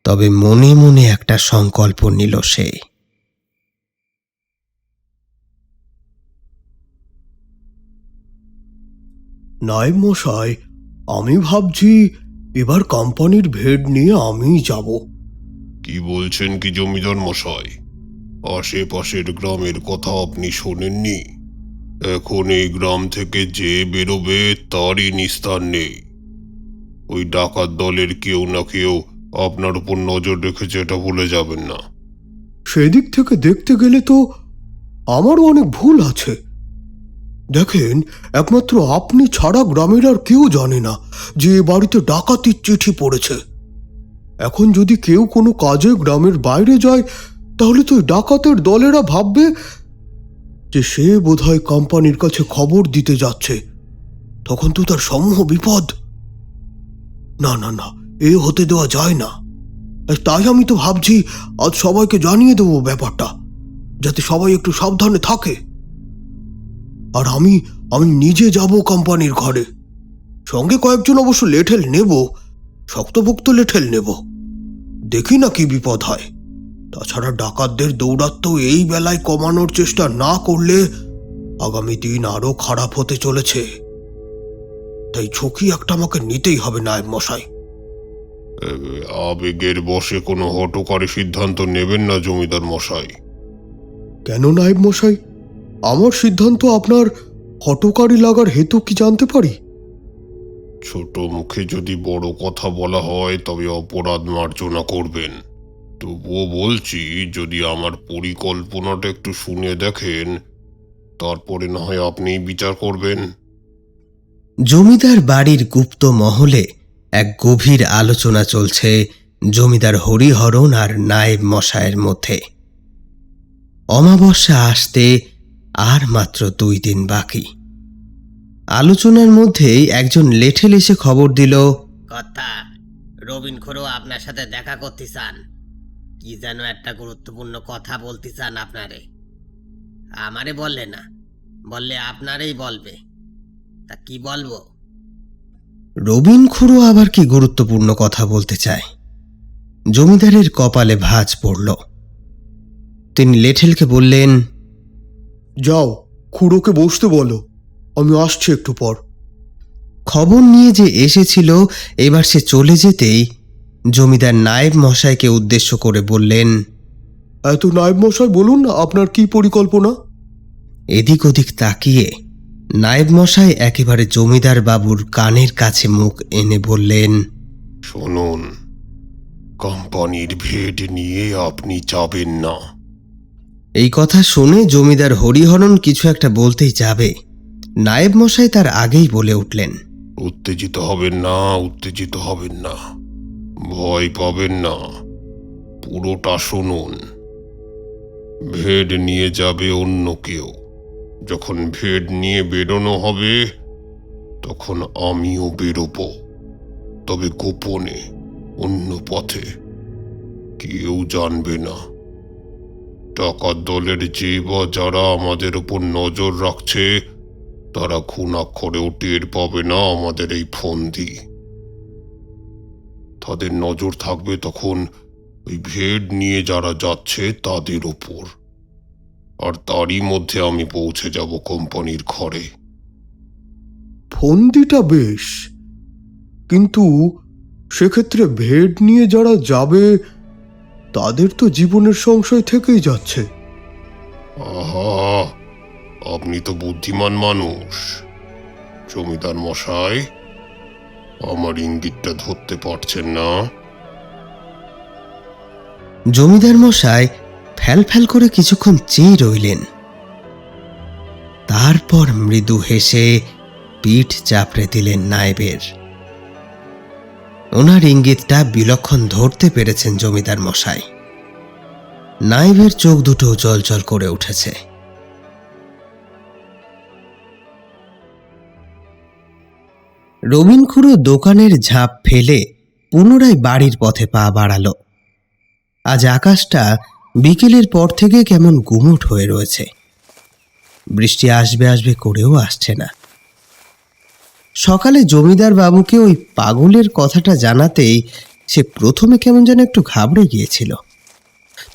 তবে মনে মনে একটা সংকল্প নিল সে। নায়েব মশাই, আমি ভাবছি এবার কোম্পানির ভেড নিয়ে আমিই যাব। কি বলছেন কি জমিদার মশাই? আশেপাশের গ্রামের কথা আপনি শোনেননি? এখন এই গ্রাম থেকে যে বেরোবে তারই নিস্তার নেই। ওই ডাকাত দলের কেউ না কেউ আপনার উপর নজর রেখেছে, এটা ভুলে যাবেন না। সেদিক থেকে দেখতে গেলে তো আমারও অনেক ভুল আছে। দেখেন, একমাত্র আপনি ছাড়া গ্রামের আর কেউ জানে না যে এ বাড়িতে ডাকাতির চিঠি পড়েছে। এখন যদি কেউ কোনো কাজে গ্রামের বাইরে যায়, তাহলে তো ডাকাতের দলেরা ভাববে যে সে বোধহয় কোম্পানির কাছে খবর দিতে যাচ্ছে। তখন তো তার সমূহ বিপদ। না না না, এ হতে দেওয়া যায় না। তাই আমি তো ভাবছি আজ সবাইকে জানিয়ে দেবো ব্যাপারটা, যাতে সবাই একটু সাবধানে থাকে। আর আমি নিজে যাব কোম্পানির ঘরে। সঙ্গে কয়েকজন অবশ্য লেঠেল নেব, শক্তপোক্ত লেঠেল নেব। দেখি না কি বিপদ হয়। তাছাড়া ডাকাতদের দৌরাত্ম্য এই বেলায় কমানোর চেষ্টা না করলে আগামী দিন আরো খারাপ হতে চলেছে। তাই ঝুঁকি একটা আমাকে নিতেই হবে নায়েব মশাই। আবেগের বশে কোনো হঠকারী সিদ্ধান্ত নেবেন না জমিদার মশাই। কেন নায়েব মশাই? আমার সিদ্ধান্ত আপনার হঠকারী লাগার হেতু কি জানতে পারি? ছোট মুখে যদি বড় কথা বলা হয় তবে অপরাধ মার্জনা করবেন। তবুও বলছি, যদি আমার পরিকল্পনাটা একটু শুনে দেখেন, তারপরে না হয় আপনিই বিচার করবেন। জমিদার বাড়ির গুপ্ত মহলে এক গভীর আলোচনা চলছে জমিদার হরিহরণ আর নায়েব মশায়ের মধ্যে। অমাবস্যা আসতে আর মাত্র 2 দিন বাকি। আলোচনার মধ্যেই একজন লেঠেল এসে খবর দিল, কথা রবিন খুড়ো আপনার সাথে দেখা করতে চান। কি যেন একটা গুরুত্বপূর্ণ কথা বলতে চান আপনারে। আমারে বললে না, বললে আপনারেই বলবে। তা কি বলবো? রবিন খুড়ো আবার কি গুরুত্বপূর্ণ কথা বলতে চায়? জমিদারের কপালে ভাঁজ পড়ল। তিনি লেঠেলকে বললেন, যাও, খুড়োকে বসতে বলো, আমি আসছি একটু পর। খবর নিয়ে যে এসেছিল এবার সে চলে যেতেই জমিদার নায়েব মশাইকে উদ্দেশ্য করে বললেন, এত নায়েব মশাই, বলুন না আপনার কি পরিকল্পনা? এদিক ওদিক তাকিয়ে নায়েব মশাই একেবারে জমিদার বাবুর কানের কাছে মুখ এনে বললেন, শুনুন, কোম্পানির ভেট নিয়ে আপনি যাবেন না। এই কথা শুনে জমিদার হরিহরণ কিছু একটা বলতেই যাবে, নায়েব মশাই তার আগেই বলে উঠলেন, উত্তেজিত হবেন না, উত্তেজিত হবেন না, ভয় পাবেন না, পুরোটা শুনুন। ভেট নিয়ে যাবে অন্য কেউ। যখন ভেট নিয়ে বেরোনো হবে তখন আমিও বেরোবো, তবে গোপনে, অন্য পথে, কেউ জানবে না। টাকার দলের যে বা যারা আমাদের উপর নজর রাখছে তারা খুনাক্ষরেও টের পাবে না আমাদের এই ফন্দি। তাদের নজর থাকবে তখন ওই ভেট নিয়ে যারা যাচ্ছে তাদের ওপর, আর তারই মধ্যে আমি পৌঁছে যাব কোম্পানির ঘরে। ফন্দিটা বেশ, কিন্তু সেক্ষেত্রে ভেট নিয়ে যারা যাবে তাদের তো জীবনের সংশয় থেকেই যাচ্ছে। আহা, আপনি তো বুদ্ধিমান মানুষ। জমিদার মশাই, আমার ইঙ্গিতটা ধরতে পারছেন না? জমিদার মশাই ফ্যাল ফ্যাল করে কিছুক্ষণ চেয়ে রইলেন, তারপর মৃদু হেসে পিঠ চাপড়ে দিলেন নায়েবের। ওনার ইঙ্গিতটা বিলক্ষণ ধরতে পেরেছেন জমিদার মশাই। নায়েবের চোখ দুটো জলজল করে উঠেছে। রবিন খুড়ো দোকানের ঝাঁপ ফেলে পুনরায় বাড়ির পথে পা বাড়ালো। আজ আকাশটা বিকেলের পর থেকে কেমন গুমোট হয়ে রয়েছে, বৃষ্টি আসবে আসবে করেও আসছে না। সকালে জমিদার বাবুকে ওই পাগলের কথাটা জানাতেই সে প্রথমে কেমন যেন একটু ঘাবড়ে গিয়েছিল,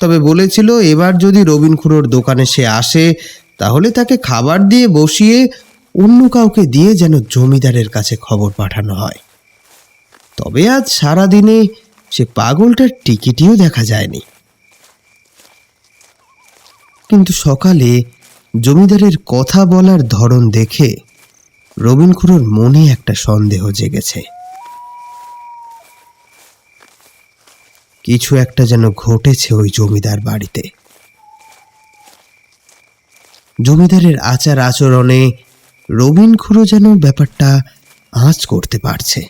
তবে বলেছিল এবার যদি রবিন খুড়োর দোকানে সে আসে তাহলে তাকে খাবার দিয়ে বসিয়ে অন্য কাউকে দিয়ে যেন জমিদারের কাছে খবর পাঠানো হয়। তবে আজ সারাদিনে সে পাগলটার টিকিটিও দেখা যায়নি। কিন্তু সকালে জমিদারের কথা বলার ধরন দেখে রবিন খুড়োর মনে একটা সন্দেহ জেগেছে। কিছু একটা যেন ঘটেছে ওই জমিদার বাড়িতে। জমিদারের আচার আচরণে রবিন খুড়ো যেন ব্যাপারটা আঁচ করতে পারছে।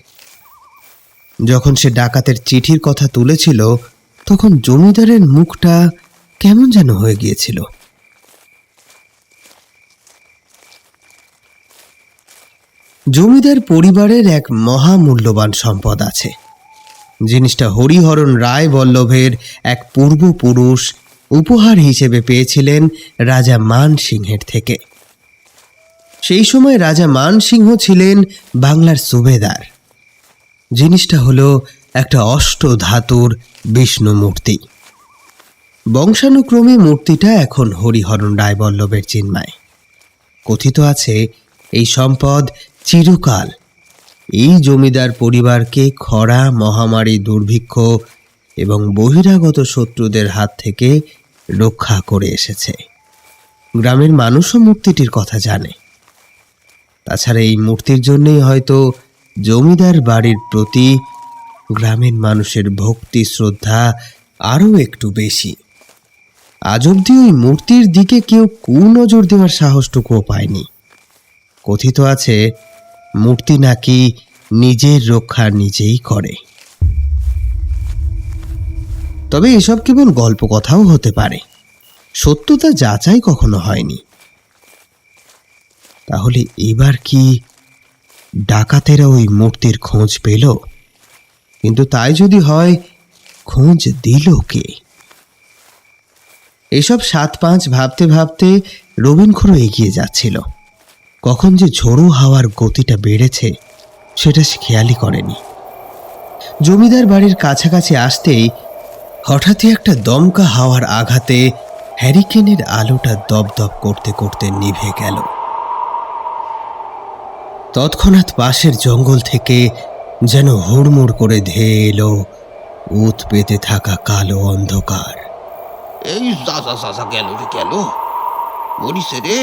যখন সে ডাকাতের চিঠির কথা তুলেছিল তখন জমিদারের মুখটা কেমন যেন হয়ে গিয়েছিল। জমিদার পরিবারের এক মহামূল্যবান সম্পদ আছে। জিনিসটা হরিহরণ রায় বল্লভের এক পূর্বপুরুষ উপহার হিসেবে পেয়েছিলেন রাজা মান সিংহের থেকে। সেই সময় রাজা মান সিংহ ছিলেন বাংলার সুবেদার। জিনিসটা হলো একটা অষ্টধাতুর বিষ্ণু মূর্তি। বংশানুক্রমে মূর্তিটা এখন হরিহরণ রায় বল্লভের চিন্মায়। কথিত আছে এই সম্পদ চিরকাল এই জমিদার পরিবারকে খরা, মহামারী, দুর্ভিক্ষ এবং বহিরাগত শত্রুদের হাত থেকে রক্ষা করে এসেছে। গ্রামের মানুষও মূর্তিটির কথা জানে। তাছাড়া এই মূর্তির জন্যই হয়তো জমিদার বাড়ির প্রতি গ্রামের মানুষের ভক্তি শ্রদ্ধা আরও একটু বেশি। আজ অবধি ওই মূর্তির দিকে কেউ কুনজর দেওয়ার সাহসটুকুও পায়নি। কথিত আছে মূর্তি নাকি নিজের রক্ষা নিজেই করে। তবে এসব কেবল গল্প কথাও হতে পারে, সত্যতা যাচাই কখনো হয়নি। তাহলে এবার কি ডাকাতেরা ওই মূর্তির খোঁজ পেল? কিন্তু তাই যদি হয়, খোঁজ দিল কে? এসব 7-5 ভাবতে ভাবতে রবিন খুড়ো এগিয়ে যাচ্ছিল। কখন যে ঝোড়ো হাওয়ার গতিটা বেড়েছে সেটা সে খেয়ালই করেনি। জমিদার বাড়ির কাছাকাছি আসতেই হঠাৎই একটা দমকা হাওয়ার আঘাতে হ্যারিকেনের আলোটা দপদপ করতে করতে নিভে গেল। তৎক্ষণাৎ পাশের জঙ্গল থেকে যেন হুড়মুড় করে ধেয়ে এলো উত পেতে থাকা কালো অন্ধকার। এই যা যা যা যা, গেল রে গেল, মরিছে রে।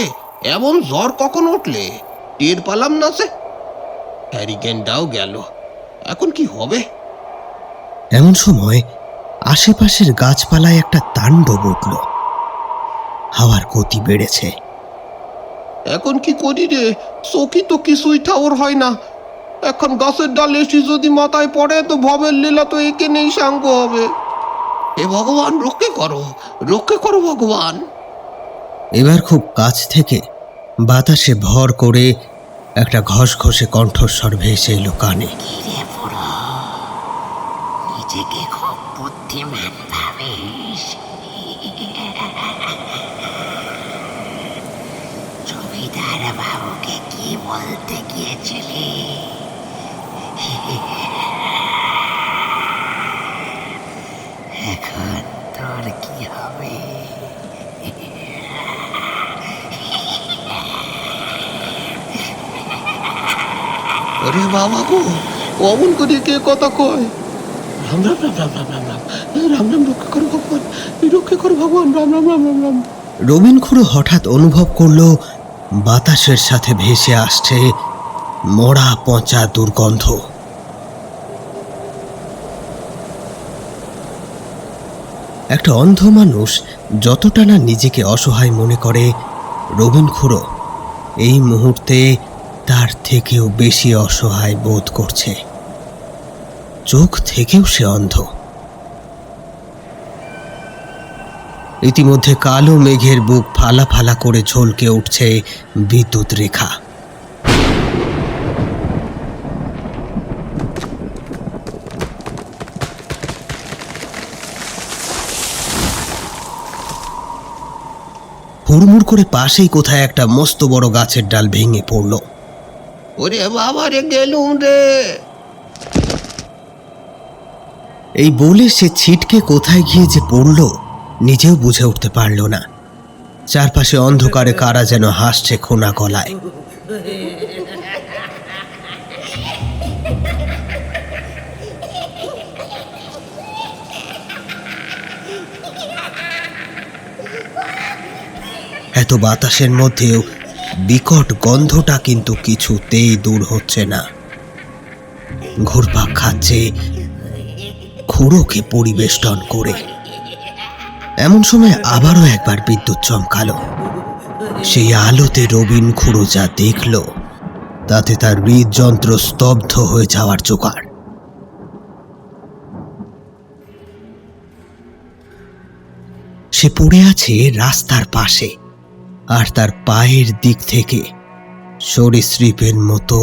এমন জ্বর কখন উঠলে টের পালাম না সে। হ্যারিকেনটাও গেল, এখন কি হবে? এমন সময় আশেপাশের গাছপালায় একটা তাণ্ডব উঠল। হাওয়ার গতি বেড়েছে। এখন কি করি রে? চোখি তো কিছুই ঠাওর হয় না। এখন গাছের ডাল এসে যদি মাথায় পড়ে তো ভবের লীলা তো এখানেই সাঙ্গ হবে। হে ভগবান, রক্ষে করো ভগবান। এবার খুব কাছ থেকে বাতাসে ভর করে একটা ঘসঘসে কণ্ঠস্বর ভেসে এলো কানে। কিরে বুড়ো, নিজেকে খুব বুদ্ধিমান ভাবিস? জমিদার বাবুকে কি বলতে গিয়েছিলি? এখন তোর কি হবে? আরে বাবা গো, অমন করে কে কথা কয়? রাম রাম রাম রাম রাম রাম রাম, রাম রাম, রক্ষা করো ভগবান, রক্ষা করো ভগবান, রাম রাম রাম রাম রাম। রবিন খুড়ো হঠাৎ অনুভব করলো বাতাসের সাথে ভেসে আসছে মরা পচা দুর্গন্ধ। একটা অন্ধ মানুষ যতটা না নিজেকে অসহায় মনে করে, রবিন খুড়ো এই মুহূর্তে তার থেকেও বেশি অসহায় বোধ করছে। চোখ থেকেও সে অন্ধ। ইতিমধ্যে কালো মেঘের বুক ফালা ফালা করে ঝলকে উঠছে বিদ্যুৎ রেখা। হুড়মুড় করে পাশেই কোথায় একটা মস্ত বড় গাছের ডাল ভেঙে পড়ল। ওরে বাবা রে, গেলুম রে। এই বলে সে ছিটকে কোথায় গিয়ে যে পড়ল নিজেও বুঝে উঠতে পারল না। চারপাশে অন্ধকারে কারা যেন হাসছে খোনা গলায়। এত বাতাসের মধ্যেও বিকট গন্ধটা কিন্তু কিছুতেই দূর হচ্ছে না। ঘুরপাক খাচ্ছে খুড়োকে পরিবেষ্টন করে। এমন সময় আবারও একবার বিদ্যুৎ চমকালো। সেই আলোতে রবিন খুড়ো যা দেখল তাতে তার হৃদযন্ত্র স্তব্ধ হয়ে যাওয়ার জোগাড়। সে পড়ে আছে রাস্তার পাশে, আর তার পায়ের দিক থেকে সরীসৃপের মতো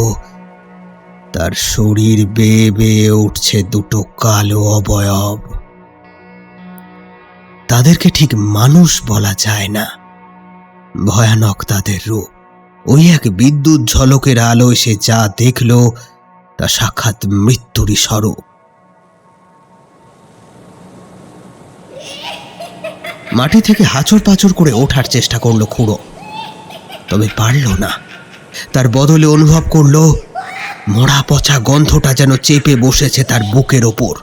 তার শরীর বেয়ে বেয়ে উঠছে দুটো কালো অবয়ব। তাদেরকে ঠিক মানুষ বলা যায় না, ভয়ানক তাদের রূপ। ওই এক বিদ্যুৎ ঝলকের আলোয় সে যা দেখল তা সাক্ষাৎ মৃত্যুরই স্বরূপ। মাটি থেকে হাঁচড় পাঁচড় করে ওঠার চেষ্টা করলো খুড়ো, তবে পারল না। তার বদলে অনুভব করলো মরা পচা গন্ধটা যেন চেপে বসেছে তার বুকের ওপর।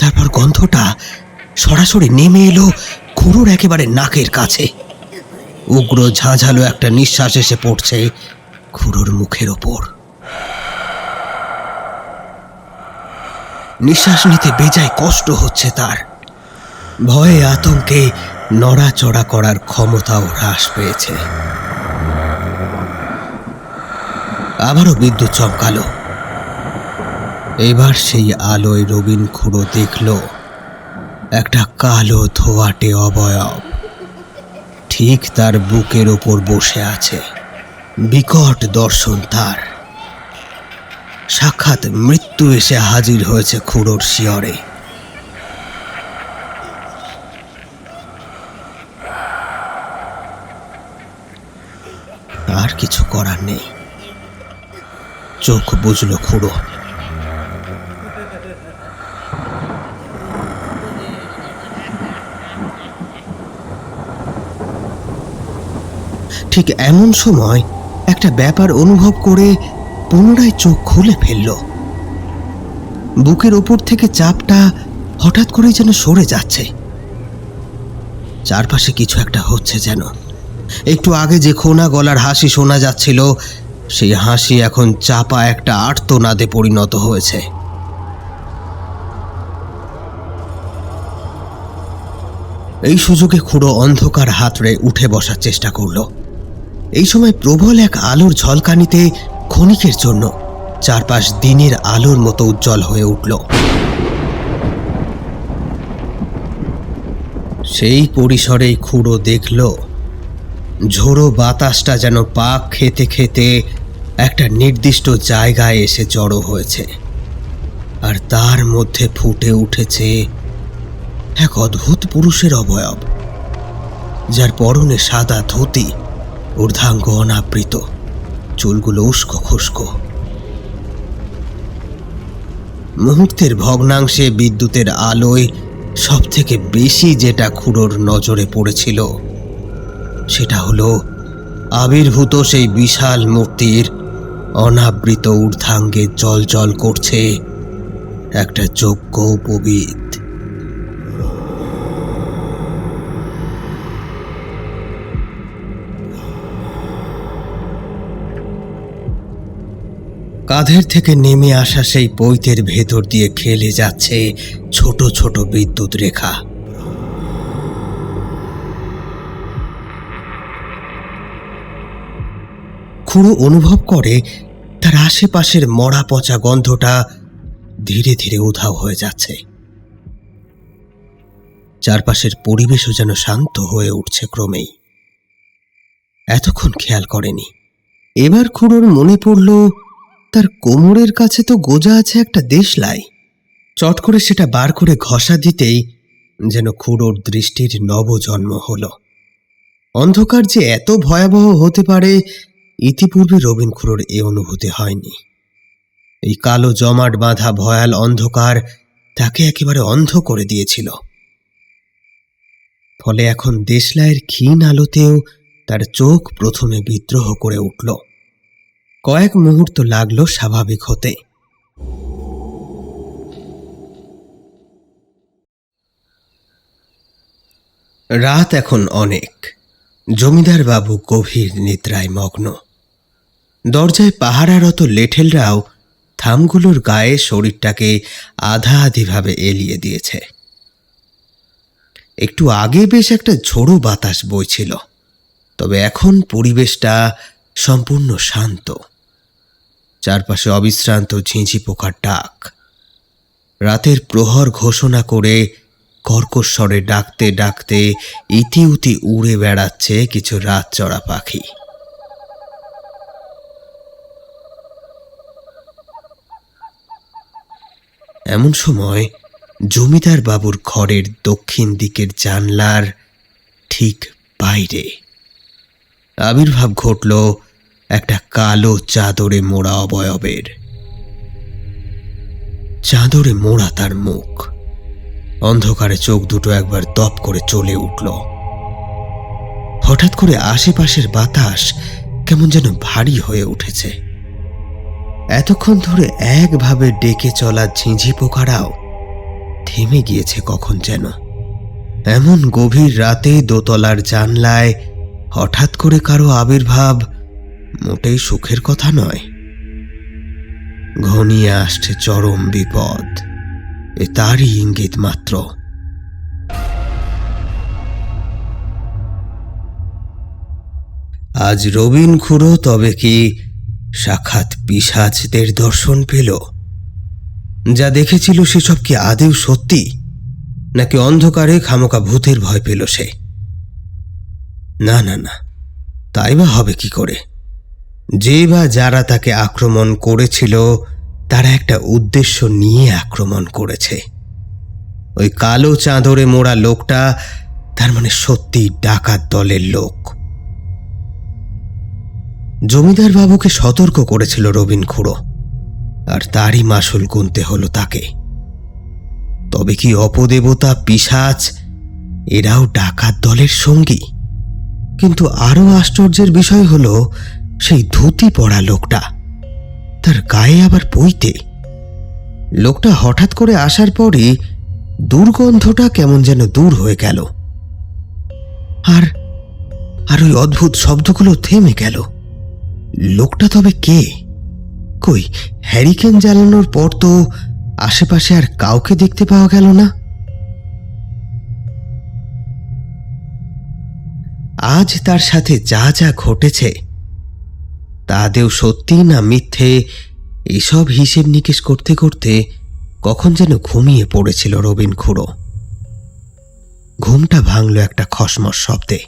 তারপর গন্ধটা সরাসরি নেমে এলো খুড়োর একেবারে নাকের কাছে। উগ্র ঝাঁঝালো একটা নিঃশ্বাস এসে পড়ছে খুড়োর মুখের ওপর। নিঃশ্বাস নিতে বেজায় কষ্ট হচ্ছে তার। ভয়ে আতঙ্কে নড়াচড়া করার ক্ষমতাও হ্রাস পেয়েছে। আবারও বিদ্যুৎ চমকালো। এবার সেই আলোয় রবিন খুড়ো দেখল একটা কালো ধোয়াটে অবয়ব ঠিক তার বুকের ওপর বসে আছে। বিকট দর্শন তার। সাক্ষাৎ মৃত্যু এসে হাজির হয়েছে খুড়োর শিয়রে। আর কিছু করার নেই, চোখ বুঝল খুড়ো। ঠিক এমন সময় একটা ব্যাপার অনুভব করে পুনরায় চোখ খুলে ফেলল। বুকের ওপর থেকে চাপটা হঠাৎ করে যেন সরে যাচ্ছে। চারপাশে কিছু একটা হচ্ছে যেন। একটু আগে যে খোনা গলার হাসি শোনা যাচ্ছিল, সেই হাসি এখন চাপা একটা আর্তনাদে পরিণত হয়েছে। এই সুযোগে খুড়ো অন্ধকার হাতড়ে উঠে বসার চেষ্টা করল। এই সময় প্রবল এক আলোর ঝলকানিতে ক্ষণিকের জন্য চারপাশ দিনের আলোর মতো উজ্জ্বল হয়ে উঠল। সেই পরিসরেই খুড়ো দেখল ঝোড়ো বাতাসটা যেন পাক খেতে খেতে একটা নির্দিষ্ট জায়গায় এসে জড়ো হয়েছে, আর তার মধ্যে ফুটে উঠেছে এক অদ্ভুত পুরুষের অবয়ব, যার পরনে সাদা ধুতি, ঊর্ধ্বাঙ্গ অনাবৃত, চুলগুলো উস্কো খুস্কো। মুহূর্তের ভগ্নাংশে বিদ্যুতের আলোয় সব থেকে বেশি যেটা খুড়োর নজরে পড়েছিল সেটা হলো আবির্ভূত সেই বিশাল মূর্তির অনাবৃত ঊর্ধ্বাঙ্গে জ্বলজ্বল করছে একটা যজ্ঞ উপবিদ। কাঁধের থেকে নেমে আসা সেই পৈতের ভেতর দিয়ে খেলে যাচ্ছে ছোট ছোট বিদ্যুৎ রেখা। খুড়ো অনুভব করে তার আশেপাশের মরা পচা গন্ধটা ধীরে ধীরে উধাও হয়ে যাচ্ছে। চারপাশের পরিবেশও যেন শান্ত হয়ে উঠছে ক্রমেই। এতক্ষণ খেয়াল করেনি। এবার খুড়োর মনে পড়ল তার কোমরের কাছে তো গোজা আছে একটা দেশলাই। চট করে সেটা বার করে ঘষা দিতেই যেন খুড়োর দৃষ্টির নবজন্ম হলো। অন্ধকার যে এত ভয়াবহ হতে পারে ইতিপূর্বে রবিন খুড়োর এ অনুভূতি হয়নি। এই কালো জমাট বাঁধা ভয়াল অন্ধকার তাকে একেবারে অন্ধ করে দিয়েছিল। ফলে এখন দেশলাইয়ের ক্ষীণ আলোতেও তার চোখ প্রথমে বিদ্রোহ করে উঠল। কয়েক মুহূর্ত লাগলো স্বাভাবিক হতে। রাত এখন অনেক। জমিদার বাবু গভীর নিদ্রায় মগ্ন। দরজায় পাহারারত লেঠেলরাও থামগুলোর গায়ে শরীরটাকে আধা আধিভাবে এলিয়ে দিয়েছে। একটু আগে বেশ একটা ঝোড়ো বাতাস বইছিল, তবে এখন পরিবেশটা সম্পূর্ণ শান্ত। চারপাশে অবিশ্রান্ত ঝিঁঝি পোকার ডাক। রাতের প্রহর ঘোষণা করে কর্কশ স্বরে ডাকতে ডাকতে ইতিউতি উড়ে বেড়াচ্ছে কিছু রাত চড়া পাখি। এমন সময় জমিদার বাবুর ঘরের দক্ষিণ দিকের জানলার ঠিক বাইরে আবির্ভাব ঘটল একটা কালো চাদরে মোড়া অবয়বের। চাদরে মোড়া তার মুখ। অন্ধকারে চোখ দুটো একবার দপ করে চলে উঠল। হঠাৎ করে আশেপাশের বাতাস কেমন যেন ভারী হয়ে উঠেছে। এতক্ষণ ধরে একভাবে ডেকে চলা ঝিঁঝি পোকারাও থেমে গিয়েছে কখন যেন। এমন গভীর রাতে দোতলার জানলায় হঠাৎ করে কারো আবির্ভাব মোটেই সুখের কথা নয়। ঘনিয়ে আসছে চরম বিপদ, এ তারই ইঙ্গিত মাত্র। আজ রবিন খুড়ো তবে কি সাক্ষাৎ পিশাচদের দর্শন পেল? যা দেখেছিল সেসব কি আদেও সত্যি, নাকি অন্ধকারে খামোকা ভূতের ভয় পেল সে? না না না, তাই বা হবে কি করে? যে বা যারা তাকে আক্রমণ করেছিল তারা একটা উদ্দেশ্য নিয়ে আক্রমণ করেছে। ওই কালো চাদরে মোড়া লোকটা তার মানে সত্যি ডাকাত দলের লোক। জমিদার বাবুকে সতর্ক করেছিল রবিন খুড়ো, আর তারই মাসুল গুনতে হলো তাকে। তবে কি অপদেবতা, পিশাচ এরাও ডাকাত দলের সঙ্গী? কিন্তু আরো আশ্চর্যের বিষয় হলো সেই ধুতি পরা লোকটা, তার গায়ে আবার পইতে। লোকটা হঠাৎ করে আসার পরই দুর্গন্ধটা কেমন যেন দূর হয়ে গেল, আর আর ওই অদ্ভুত শব্দগুলো থেমে গেল। লোকটা তবে কে? কই, হ্যারিকেন জ্বালানোর পর তো আশেপাশে আর কাউকে দেখতে পাওয়া গেল না। আজ তার সাথে যা যা ঘটেছে তা আদেও সত্যি না মিথ্যে, এসব হিসেব নিকেশ করতে করতে কখন যেন ঘুমিয়ে পড়েছিল রবিন খুড়ো। ঘুমটা ভাঙল একটা খসমস শব্দে।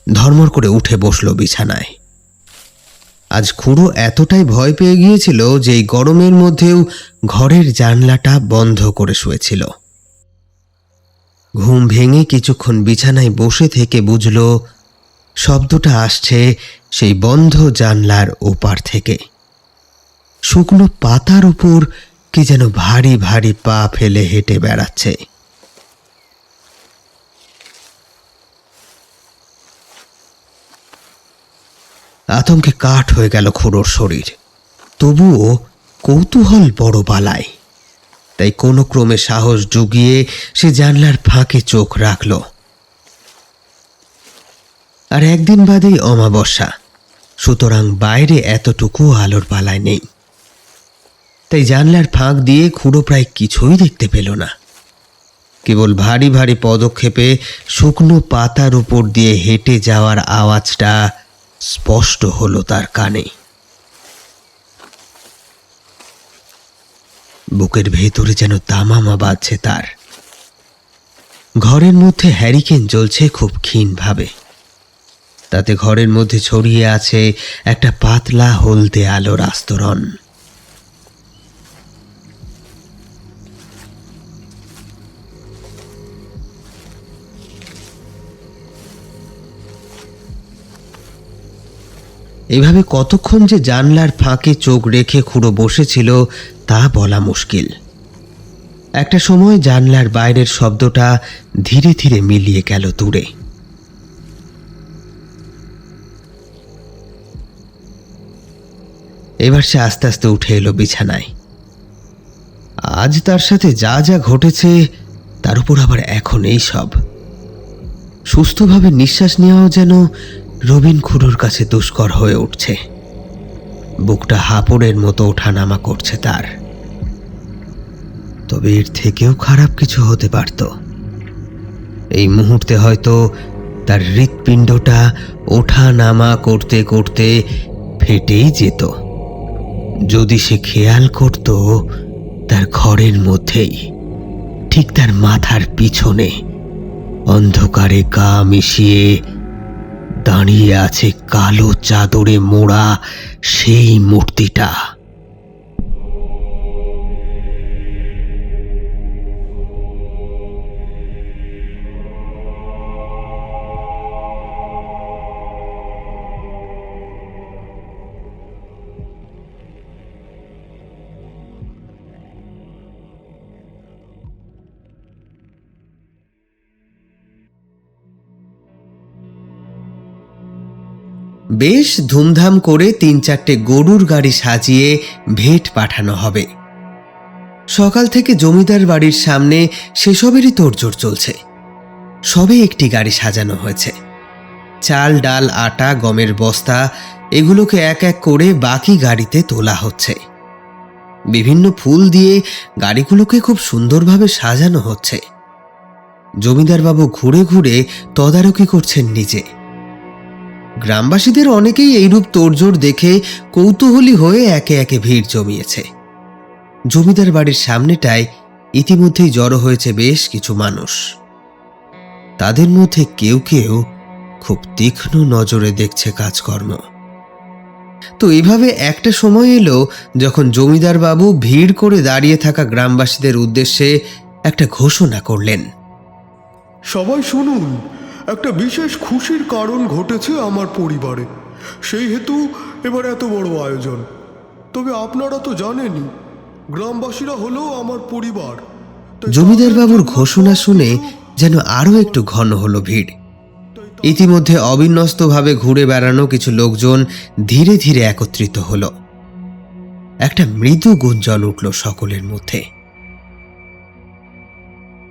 ধর্মর করে উঠে বসল বিছানায়। আজ খুড়ো এতটাই ভয় পেয়ে গিয়েছিল যে এই গরমের মধ্যেও ঘরের জানলাটা বন্ধ করে শুয়েছিল। ঘুম ভেঙে কিছুক্ষণ বিছানায় বসে থেকে বুঝল শব্দটা আসছে সেই বন্ধ জানলার ওপার থেকে। শুকনো পাতার উপর কি যেন ভারী ভারী পা ফেলে হেঁটে বেড়াচ্ছে। আতঙ্কে কাঠ হয়ে গেল খুড়োর শরীর, তবুও কৌতূহল বড় বালায়। তাই কোনো ক্রমে সাহস জুগিয়ে সে জানলার ফাঁকে চোখ রাখল। আর একদিন বাদেই অমাবস্যা, সুতরাং বাইরে এতটুকু আলোর বালায় নেই। তাই জানলার ফাঁক দিয়ে খুড়ো প্রায় কিছুই দেখতে পেল না। কেবল ভারী ভারী পদক্ষেপে শুকনো পাতার উপর দিয়ে হেঁটে যাওয়ার আওয়াজটা স্পষ্ট হলো তার কানে। বুকের ভেতরে যেন দামামা বাজছে তার। ঘরের মধ্যে হ্যারিকেন জ্বলছে খুব ক্ষীণভাবে, তাতে ঘরের মধ্যে ছড়িয়ে আছে একটা পাতলা হলদে আলোর আস্তরণ। এভাবে কতক্ষণ যে জানলার ফাঁকে চোখ রেখে খুড়ো বসেছিল তা বলা মুশকিল। একটা সময় জানলার বাইরের শব্দটা ধীরে ধীরে মিলিয়ে গেল দূরে। এবার সে আস্তে আস্তে উঠে এলো বিছানায়। আজ তার সাথে যা যা ঘটেছে তার উপর আবার এখন এই সব। সুস্থভাবে নিঃশ্বাস নেওয়াও যেন রবিন খুড়োর কাছে দুষ্কর হয়ে উঠছে। বুকটা হাঁপড়ের মতো ওঠানামা করছে তার। তবে এর থেকেও খারাপ কিছু হতে পারত। এই মুহূর্তে হয়তো তার হৃৎপিণ্ডটা ওঠা নামা করতে করতে ফেটেই যেত, যদি সে খেয়াল করত তার ঘরের মধ্যেই, ঠিক তার মাথার পিছনে অন্ধকারে গা মিশিয়ে দাঁড়িয়ে আছে কালো চাদরে মোড়া সেই মূর্তিটা। বেশ ধুমধাম করে ৩-৪টে গরুর গাড়ি সাজিয়ে ভেট পাঠানো হবে। সকাল থেকে জমিদার বাড়ির সামনে সেসবেরই তোড়জোড় চলছে। সবে একটি গাড়ি সাজানো হয়েছে। চাল, ডাল, আটা, গমের বস্তা এগুলোকে এক এক করে বাকি গাড়িতে তোলা হচ্ছে। বিভিন্ন ফুল দিয়ে গাড়িগুলোকে খুব সুন্দরভাবে সাজানো হচ্ছে। জমিদারবাবু ঘুরে ঘুরে তদারকি করছেন নিজে। গ্রামবাসীদের অনেকেই এইরূপ তোড়জোড় দেখে কৌতূহলী হয়ে একে একে ভিড় জমিয়েছে। জমিদার বাড়ির সামনেটায় ইতিমধ্যেই জড়ো হয়েছে বেশ কিছু মানুষ। তাদের মধ্যে কেউ কেউ খুব তীক্ষ্ণ নজরে দেখছে কাজকর্ম। তো এইভাবে একটা সময় এলো যখন জমিদার বাবু ভিড় করে দাঁড়িয়ে থাকা গ্রামবাসীদের উদ্দেশ্যে একটা ঘোষণা করলেন। সবাই শুনুন, একটা বিশেষ খুশির কারণ ঘটেছে আমার পরিবারে, সেই হেতু এবার এত বড় আয়োজন। তবে আপনারা তো জানেনই, গ্রামবাসীরা হলো আমার পরিবার। জমিদার বাবুর ঘোষণা শুনে যেন আরো একটু ঘন হলো ভিড়। ইতিমধ্যে অবিন্যস্তভাবে ঘুরে বেড়ানো কিছু লোকজন ধীরে ধীরে একত্রিত হলো। একটা মৃদু গুঞ্জন উঠল সকলের মধ্যে।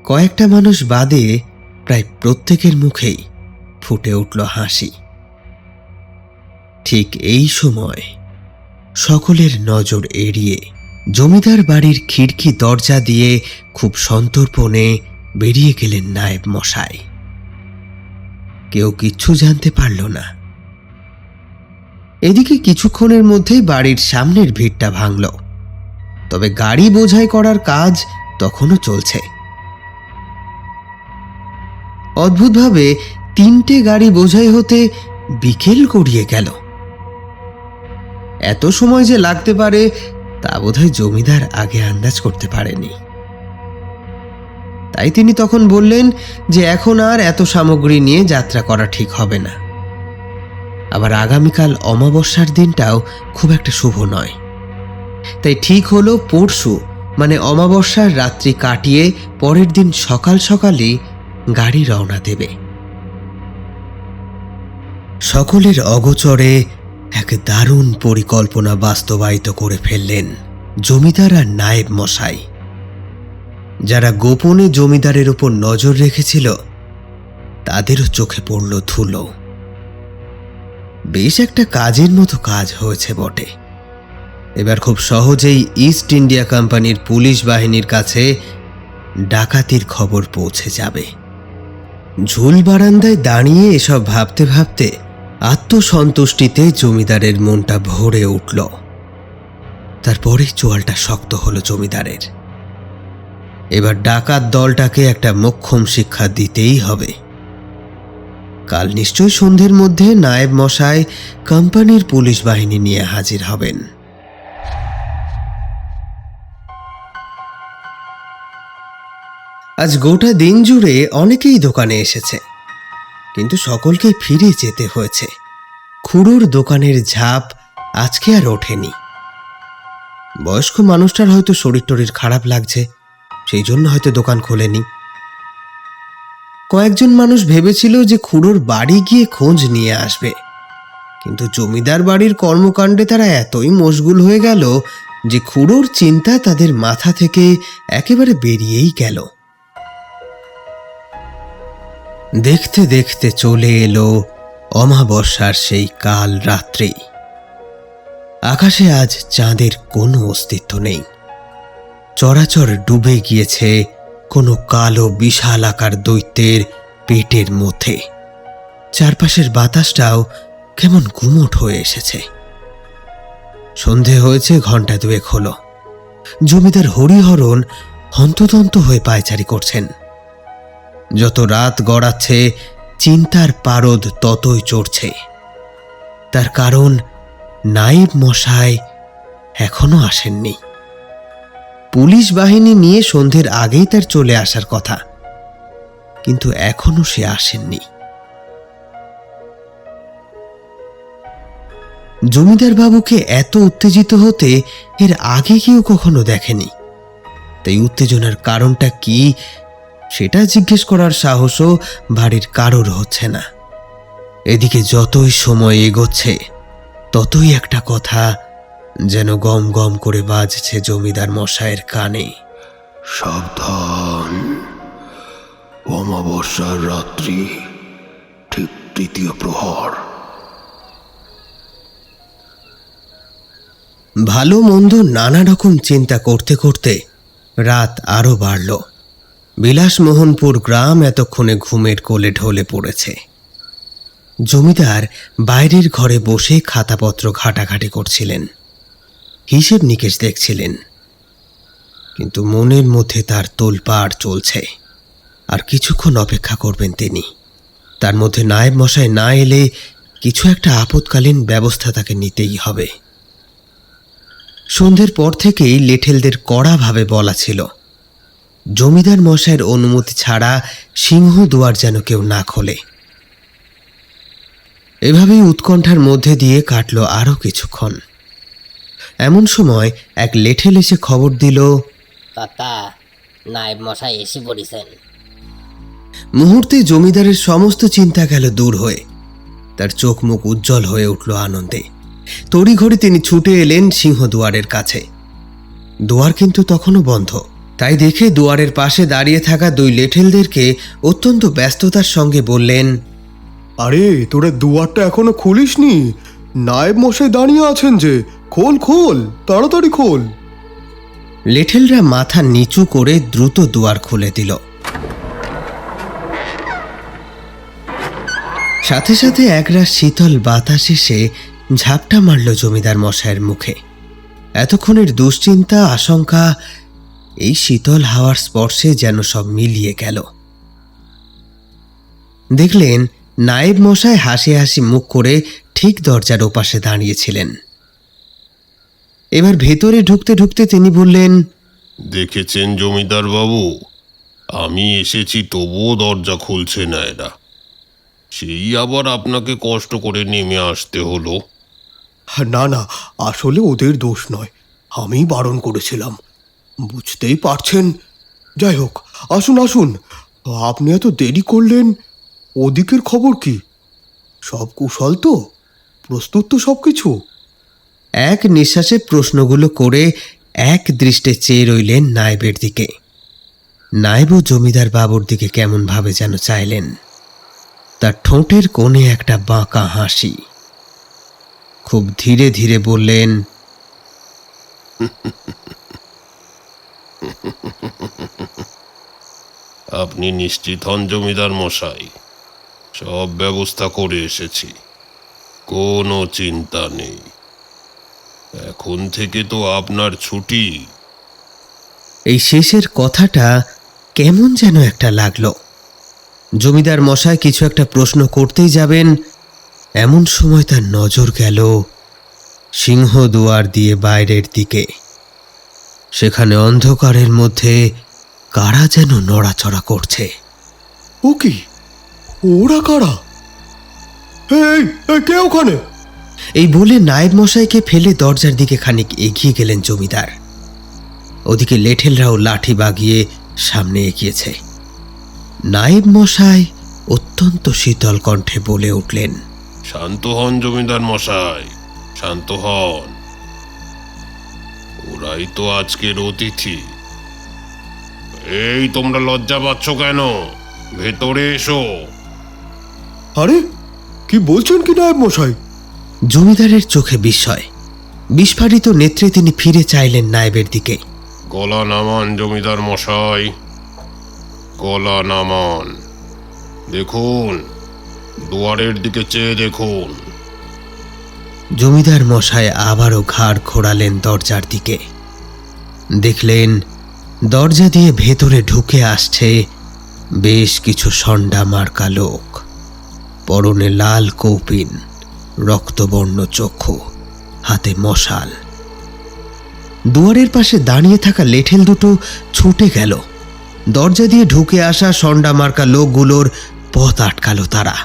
কয়েকটা মানুষ বাদে প্রায় প্রত্যেকের মুখেই ফুটে উঠল হাসি। ঠিক এই সময় সকলের নজর এড়িয়ে জমিদার বাড়ির খিড়কি দরজা দিয়ে খুব সন্তর্পণে বেরিয়ে গেলেন নায়েব মশাই। কেউ কিচ্ছু জানতে পারল না। এদিকে কিছুক্ষণের মধ্যেই বাড়ির সামনের ভিড়টা ভাঙল, তবে গাড়ি বোঝাই করার কাজ তখনও চলছে। অদ্ভুতভাবে 3টে গাড়ি বোঝাই হতে বিকেল গড়িয়ে গেল। এত সময় যে লাগতে পারে তা বোধহয় জমিদার আগে আন্দাজ করতে পারেনি। তাই তিনি তখন বললেন যে এখন আর এত সামগ্রী নিয়ে যাত্রা করা ঠিক হবে না। আবার আগামীকাল অমাবস্যার দিনটাও খুব একটা শুভ নয়। তাই ঠিক হলো পরশু মানে অমাবস্যার রাত্রি কাটিয়ে পরের দিন সকাল সকালই গাড়ি রওনা দেবে। সকলের অগোচরে এক দারুণ পরিকল্পনা বাস্তবায়িত করে ফেললেন জমিদার আর নায়েব মশাই। যারা গোপনে জমিদারের উপর নজর রেখেছিল তাদেরও চোখে পড়ল ধুলো। বেশ একটা কাজের মতো কাজ হয়েছে বটে। এবার খুব সহজেই ইস্ট ইন্ডিয়া কোম্পানির পুলিশ বাহিনীর কাছে ডাকাতির খবর পৌঁছে যাবে। ঝুল বারান্দায় দাঁড়িয়ে এসব ভাবতে ভাবতে আত্মসন্তুষ্টিতে জমিদারের মনটা ভরে উঠল। তারপরে চোয়ালটা শক্ত হলো জমিদারের। এবার ডাকাত দলটাকে একটা মোক্ষম শিক্ষা দিতেই হবে। কাল নিশ্চয় সন্ধ্যের মধ্যে নায়েব মশাই কোম্পানির পুলিশ বাহিনী নিয়ে হাজির হবেন। আজ গোটা দিন জুড়ে অনেকেই দোকানে এসেছে, কিন্তু সকলকেই ফিরে যেতে হয়েছে। খুড়োর দোকানের ঝাঁপ আজকে আর ওঠেনি। বয়স্ক মানুষটার হয়তো শরীর টরীর খারাপ লাগছে, সেই জন্য হয়তো দোকান খোলেনি। কয়েকজন মানুষ ভেবেছিল যে খুড়োর বাড়ি গিয়ে খোঁজ নিয়ে আসবে, কিন্তু জমিদার বাড়ির কর্মকাণ্ডে তারা এতই মশগুল হয়ে গেল যে খুড়োর চিন্তা তাদের মাথা থেকে একেবারে বেরিয়েই গেল। দেখতে দেখতে চলে এলো অমাবস্যার সেই কাল রাত্রি। আকাশে আজ চাঁদের কোনো অস্তিত্ব নেই। চরাচর ডুবে গিয়েছে কোনো কালো বিশাল আকার দৈত্যের পেটের মধ্যে। চারপাশের বাতাসটাও কেমন গুমোট হয়ে এসেছে। সন্ধে হয়েছে ঘন্টা 2 হলো। জমিদার হরিহরণ হন্তদন্ত হয়ে পায়চারি করছেন। যত রাত গড়াচ্ছে চিন্তার পারদ ততই চড়ছে। তার কারণ নায়েব মশাই এখনো আসেননি। পুলিশ বাহিনী নিয়ে সন্ধ্যের আগেই তার চলে আসার কথা, কিন্তু এখনো সে আসেননি। জমিদার বাবুকে এত উত্তেজিত হতে এর আগে কেউ কখনো দেখেনি। তাই উত্তেজনার কারণটা কি সেটা জিজ্ঞেস করার সাহসও বাড়ির কারোর হচ্ছে না। এদিকে যতই সময় এগোচ্ছে ততই একটা কথা যেন গম গম করে বাজছে জমিদার মশাইয়ের কানে। সাবধান, অমাবস্যার রাত্রি, ঠিক 3য় প্রহর। ভালো মন্দ নানা রকম চিন্তা করতে করতে রাত আরো বাড়ল। বিলাসমোহনপুর গ্রাম এতক্ষণে ঘুমের কোলে ঢলে পড়েছে। জমিদার বাইরের ঘরে বসে খাতাপত্র ঘাটাঘাটি করছিলেন, হিসেব নিকেশ দেখছিলেন, কিন্তু মনের মধ্যে তার তোলপাড় চলছে। আর কিছুক্ষণ অপেক্ষা করবেন তিনি। তার মধ্যে নায়েব মশাই না এলে কিছু একটা আপৎকালীন ব্যবস্থা তাকে নিতেই হবে। সন্ধ্যের পর থেকেই লেঠেলদের কড়াভাবে বলা ছিল, জমিদার মশাইয়ের অনুমতি ছাড়া সিংহ দুয়ার যেন কেউ না খোলে। এভাবেই উৎকণ্ঠার মধ্যে দিয়ে কাটল আরো কিছুক্ষণ। এমন সময় এক লেঠেল এসে খবর দিল, কাকা, নায়েব মশাই এসে পড়েছেন। মুহূর্তে জমিদারের সমস্ত চিন্তা গেল দূর হয়ে। তার চোখ মুখ উজ্জ্বল হয়ে উঠল আনন্দে। তড়িঘড়ি তিনি ছুটে এলেন সিংহদুয়ারের কাছে। দুয়ার কিন্তু তখনও বন্ধ। তাই দেখে দুয়ারের পাশে দাঁড়িয়ে থাকা দুই লেঠেলদেরকে অত্যন্ত ব্যস্ততার সঙ্গে বললেন, আরে তোরা দুয়ারটা এখনো খুলিসনি? নায়েব মশাই দাঁড়িয়ে আছেন যে, খোল খোল, তাড়াতাড়ি খোল। লেঠেলরা মাথা নিচু করে দ্রুত দুয়ার খুলে দিল। সাথে সাথে একরাশ শীতল বাতাস এসে ঝাপটা মারল জমিদার মশাইয়ের মুখে। এতক্ষণের দুশ্চিন্তা, আশঙ্কা এই শীতল হাওয়ার স্পর্শে যেন সব মিলিয়ে গেল। দেখলেন নায়েব মশাই হাসি হাসি মুখ করে ঠিক দরজার ওপাশে দাঁড়িয়েছিলেন। এবার ভেতরে ঢুকতে ঢুকতে তিনি বললেন, দেখেছেন জমিদার বাবু, আমি এসেছি তবুও দরজা খুলছে না এরা। সেই আবার আপনাকে কষ্ট করে নেমে আসতে হলো। না না, আসলে ওদের দোষ নয়, আমি বারণ করেছিলাম, বুঝতেই পারছেন। যাই হোক, আসুন আসুন, আপনি এত দেরি করলেন। ওদিকের খবর কি? সব কুশল তো? প্রস্তুত তো সব কিছু? এক নিঃশ্বাসে প্রশ্নগুলো করে এক দৃষ্টে চেয়ে রইলেন নায়েবের দিকে। নায়েবও জমিদার বাবুর দিকে কেমন ভাবে যেন চাইলেন। তার ঠোঁটের কোণে একটা বাঁকা হাসি। খুব ধীরে ধীরে বললেন, আপনি নিশ্চিত হন জমিদার মশাই? সব ব্যবস্থা করে এসেছি, কোনো চিন্তা নেই। এখন থেকে তো আপনার ছুটি। এই শেষের কথাটা কেমন যেন একটা লাগলো। জমিদার মশাই কিছু একটা প্রশ্ন করতেই যাবেন, এমন সময় তার নজর গেল সিংহদুয়ার দিয়ে বাইরের দিকে। সেখানে অন্ধকারের মধ্যে কারা যেন নড়াচড়া করছে। ও কি? ওরা কারা? এই এই, কে ওখানে? এই বলে নায়েব মশাইকে ফেলে দরজার দিকে খানিক এগিয়ে গেলেন জমিদার। ওদিকে লেঠেলরাও লাঠি বাগিয়ে সামনে এগিয়েছে। নায়েব মশাই অত্যন্ত শীতল কণ্ঠে বলে উঠলেন, শান্ত হন জমিদার মশাই, শান্ত হন। ওরাই তো আজকের অতিথি। এই তোমরা লজ্জা পাচ্ছ কেন? ভেতরে এসো। আরে কি বলছেন কি নায়েব মশাই? জমিদারের চোখে বিস্ময়। বিস্ফারিত নেত্রে তিনি ফিরে চাইলেন নায়েবের দিকে। গলা নামান জমিদার মশাই, গলা নামান। দেখুন, দুয়ারের দিকে চেয়ে দেখুন। জমিদার মশাই আবারও ঘাড় ঘোরালেন দরজার দিকে। দেখলেন দরজা দিয়ে ভেতরে ঢুকে আসছে বেশ কিছু ষণ্ডা মার্কা লোক। পরনে লাল কৌপিন, রক্তবর্ণ চক্ষু, হাতে মশাল। দুয়ারের পাশে দাঁড়িয়ে থাকা লেঠেল দুটো ছুটে গেল। দরজা দিয়ে ঢুকে আসা ষণ্ডা মার্কা লোকগুলোর পথ আটকালো তারা।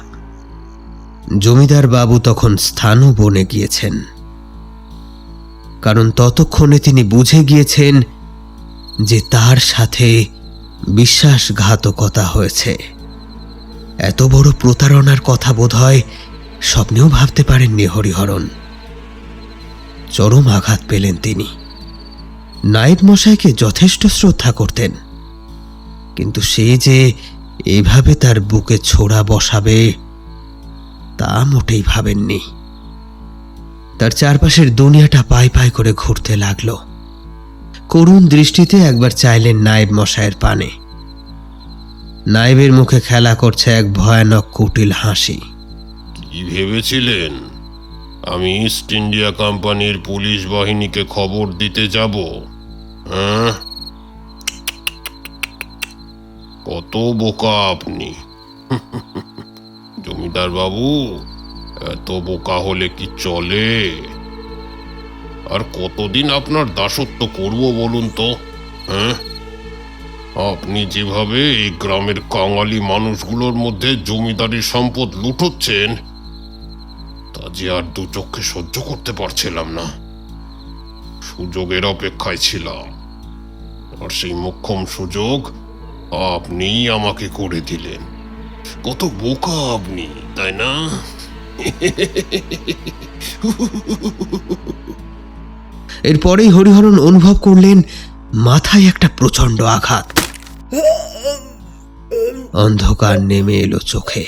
জমিদার বাবু তখন স্থানও বনে গিয়েছেন, কারণ ততক্ষণে তিনি বুঝে গিয়েছেন যে তার সাথে বিশ্বাসঘাতকতা হয়েছে। এত বড় প্রতারণার কথা বোধহয় স্বপ্নেও ভাবতে পারেননি হরিহরণ। চরম আঘাত পেলেন তিনি। নায়েব মশাইকে যথেষ্ট শ্রদ্ধা করতেন, কিন্তু সে যে এভাবে তার বুকে ছোড়া বসাবে তা মোটেই ভাবেননি। তার চারপাশের দুনিয়াটা পাই পাই করে ঘুরতে লাগলো। করুণ দৃষ্টিতে একবার চাইলেন নায়েব মশাইয়ের পানে। নায়েবের মুখে খেলা করছে এক ভয়ানক কুটিল হাসি। কি ভেবেছিলেন আমি ইস্ট ইন্ডিয়া কোম্পানির পুলিশ বাহিনীকে খবর দিতে যাব? হ্যাঁ, কত বোকা আপনি। জমিদার বাবু, এত বোকা হলে কি চলে? আর কতদিন আপনার দাসত্ব করব বলুন তো? হ্যাঁ, আপনি যেভাবে এই গ্রামের কাঙালি মানুষগুলোর মধ্যে জমিদারি সম্পদ লুটোচ্ছেন, তা যে আর দু চোখে সহ্য করতে পারছিলাম না। সুযোগের অপেক্ষায় ছিলাম, আর সেই মোক্ষম সুযোগ আপনিই আমাকে করে দিলেন। কত বোকা আপনি, তাই না? এরপরেই হরিহরন অনুভব করলেন মাথায় একটা প্রচণ্ড আঘাত। অন্ধকার নেমে এলো চোখে।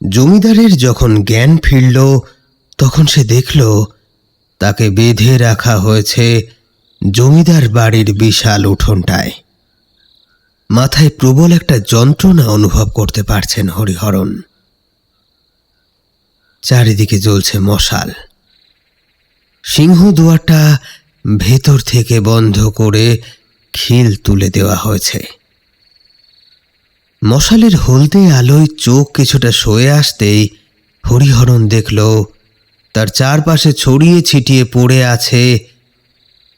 জমিদারের যখন জ্ঞান ফিরল তখন সে দেখল তাকে বেঁধে রাখা হয়েছে জমিদার বাড়ির বিশাল উঠোনটায়। মাথায় প্রবল একটা যন্ত্রণা অনুভব করতে পারছেন হরিহরন। চারিদিকে জ্বলছে মশাল। সিংহদুয়ারটা ভেতর থেকে বন্ধ করে খিল তুলে দেওয়া হয়েছে। মশালের হলদে আলোয় চোখ কিছুটা সয়ে আসতেই হরিহরন দেখল তার চারপাশে ছড়িয়ে ছিটিয়ে পড়ে আছে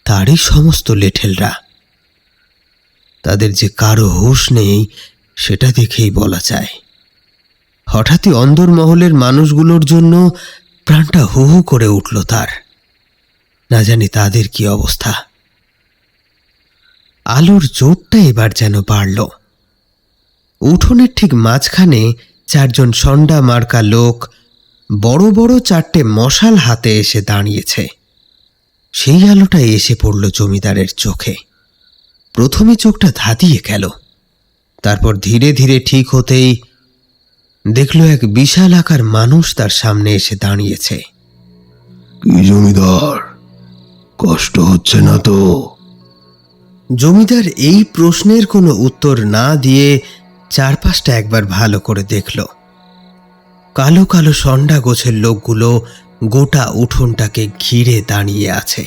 তারই সমস্ত লেঠেলরা। তাদের যে কারো হুঁশ নেই সেটা দেখেই বলা যায়। হঠাৎই অন্দরমহলের মানুষগুলোর জন্য প্রাণটা হু হু করে উঠল তার। না জানি তাদের কি অবস্থা। আলোর জোরটা এবার যেন বাড়ল। উঠোনের ঠিক মাঝখানে চারজন ষণ্ডা মার্কা লোক বড় বড় চারটে মশাল হাতে এসে দাঁড়িয়েছে। সেই আলোটা এসে পড়ল জমিদারের চোখে। প্রথমে চোখটা ধাঁধিয়ে গেল, তারপর ধীরে ধীরে ঠিক হতেই দেখল এক বিশাল আকার মানুষ তার সামনে এসে দাঁড়িয়েছে। কি জমিদার, কষ্ট হচ্ছে না তো? জমিদার এই প্রশ্নের কোনো উত্তর না দিয়ে চারপাশটা একবার ভালো করে দেখল। কালো কালো ষণ্ডা গোছের লোকগুলো গোটা উঠোনটাকে ঘিরে দাঁড়িয়ে আছে।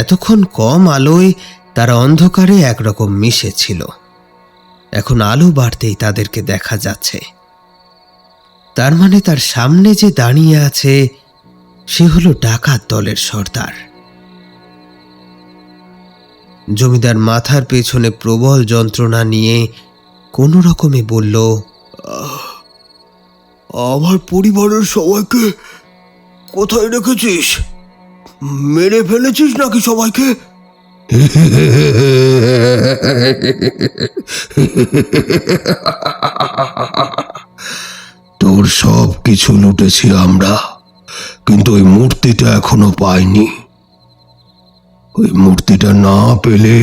এতক্ষণ কম আলোয় তারা অন্ধকারে একরকম মিশে ছিল, এখন আলো বাড়তেই তাদেরকে দেখা যাচ্ছে। তার মানে তার সামনে যে দাঁড়িয়ে আছে সে হলো ডাকাত দলের সর্দার। জমিদার মাথার পেছনে প্রবল যন্ত্রণা নিয়ে কোনো রকমে বলল, আমার পরিবারের সবাইকে কোথায় রেখেছিস? মেরে ফেলেছিস নাকি সবাইকে? তোর সব কিছু লুটেছি আমরা, কিন্তু ওই মূর্তিটা এখনো পাইনি। ওই মূর্তিটা না পেলে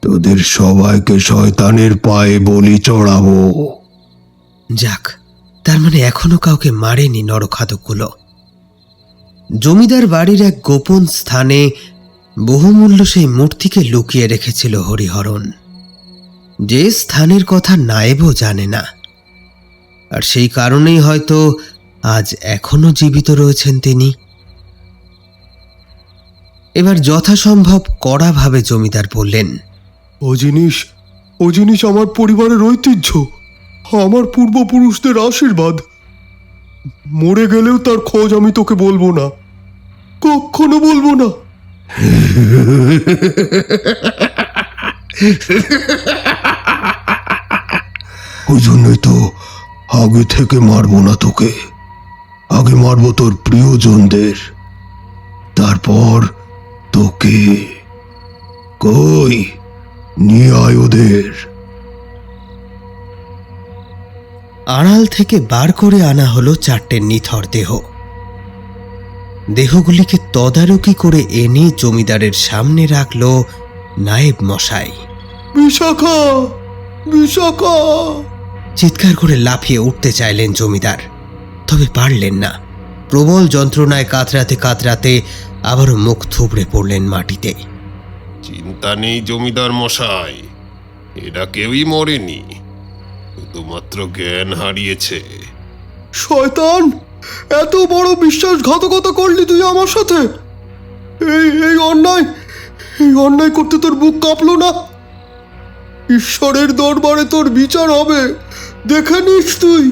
তোদের সবাইকে শয়তানের পায়ে বলি চড়াবো। যাক, তার মানে এখনো কাউকে মারেনি নরখাদকগুলো। জমিদার বাড়ির এক গোপন স্থানে বহুমূল্য সেই মূর্তিকে লুকিয়ে রেখেছিল হরিহরন, যে স্থানের কথা নায়েবও জানে না। আর সেই কারণেই হয়তো আজ এখনো জীবিত রয়েছেন তিনি। এবার যথাসম্ভব কড়াভাবে জমিদার বললেন, ও জিনিস আমার পরিবারের ঐতিহ্য, আমার পূর্বপুরুষদের আশীর্বাদ। মরে গেলেও তার খোঁজ আমি তোকে বলবো না, কখনো বলবো না। ওই জন্যই তো আগে থেকে মারবো না তোকে। আগে মারবো তোর প্রিয়জনদের, তারপর তোকে। কই, নিয়ে আয় ওদের। আড়াল থেকে বার করে আনা হলো চারটে নিথর দেহ। দেহগুলিকে তদারকি করে এনে জমিদারের সামনে রাখল নায়েব মশাই। বিশাখা, বিশাখা! চিৎকার করে লাফিয়ে উঠতে চাইলেন জমিদার, তবে পারলেন না। প্রবল যন্ত্রণায় কাতরাতে কাতরাতে আবারও মুখ থুবড়ে পড়লেন মাটিতে। চিন্তা নেই জমিদার মশাই, এরা কেউই মরেনি, শুধুমাত্র জ্ঞান হারিয়েছে। শয়তান, এত বড় বিশ্বাসঘাতকতা করলি তুই আমার সাথে? এই অন্যায় করতে তোর বুক কাঁপলো না? ঈশ্বরের দরবারে তোর বিচার হবে, দেখে নিস তুই।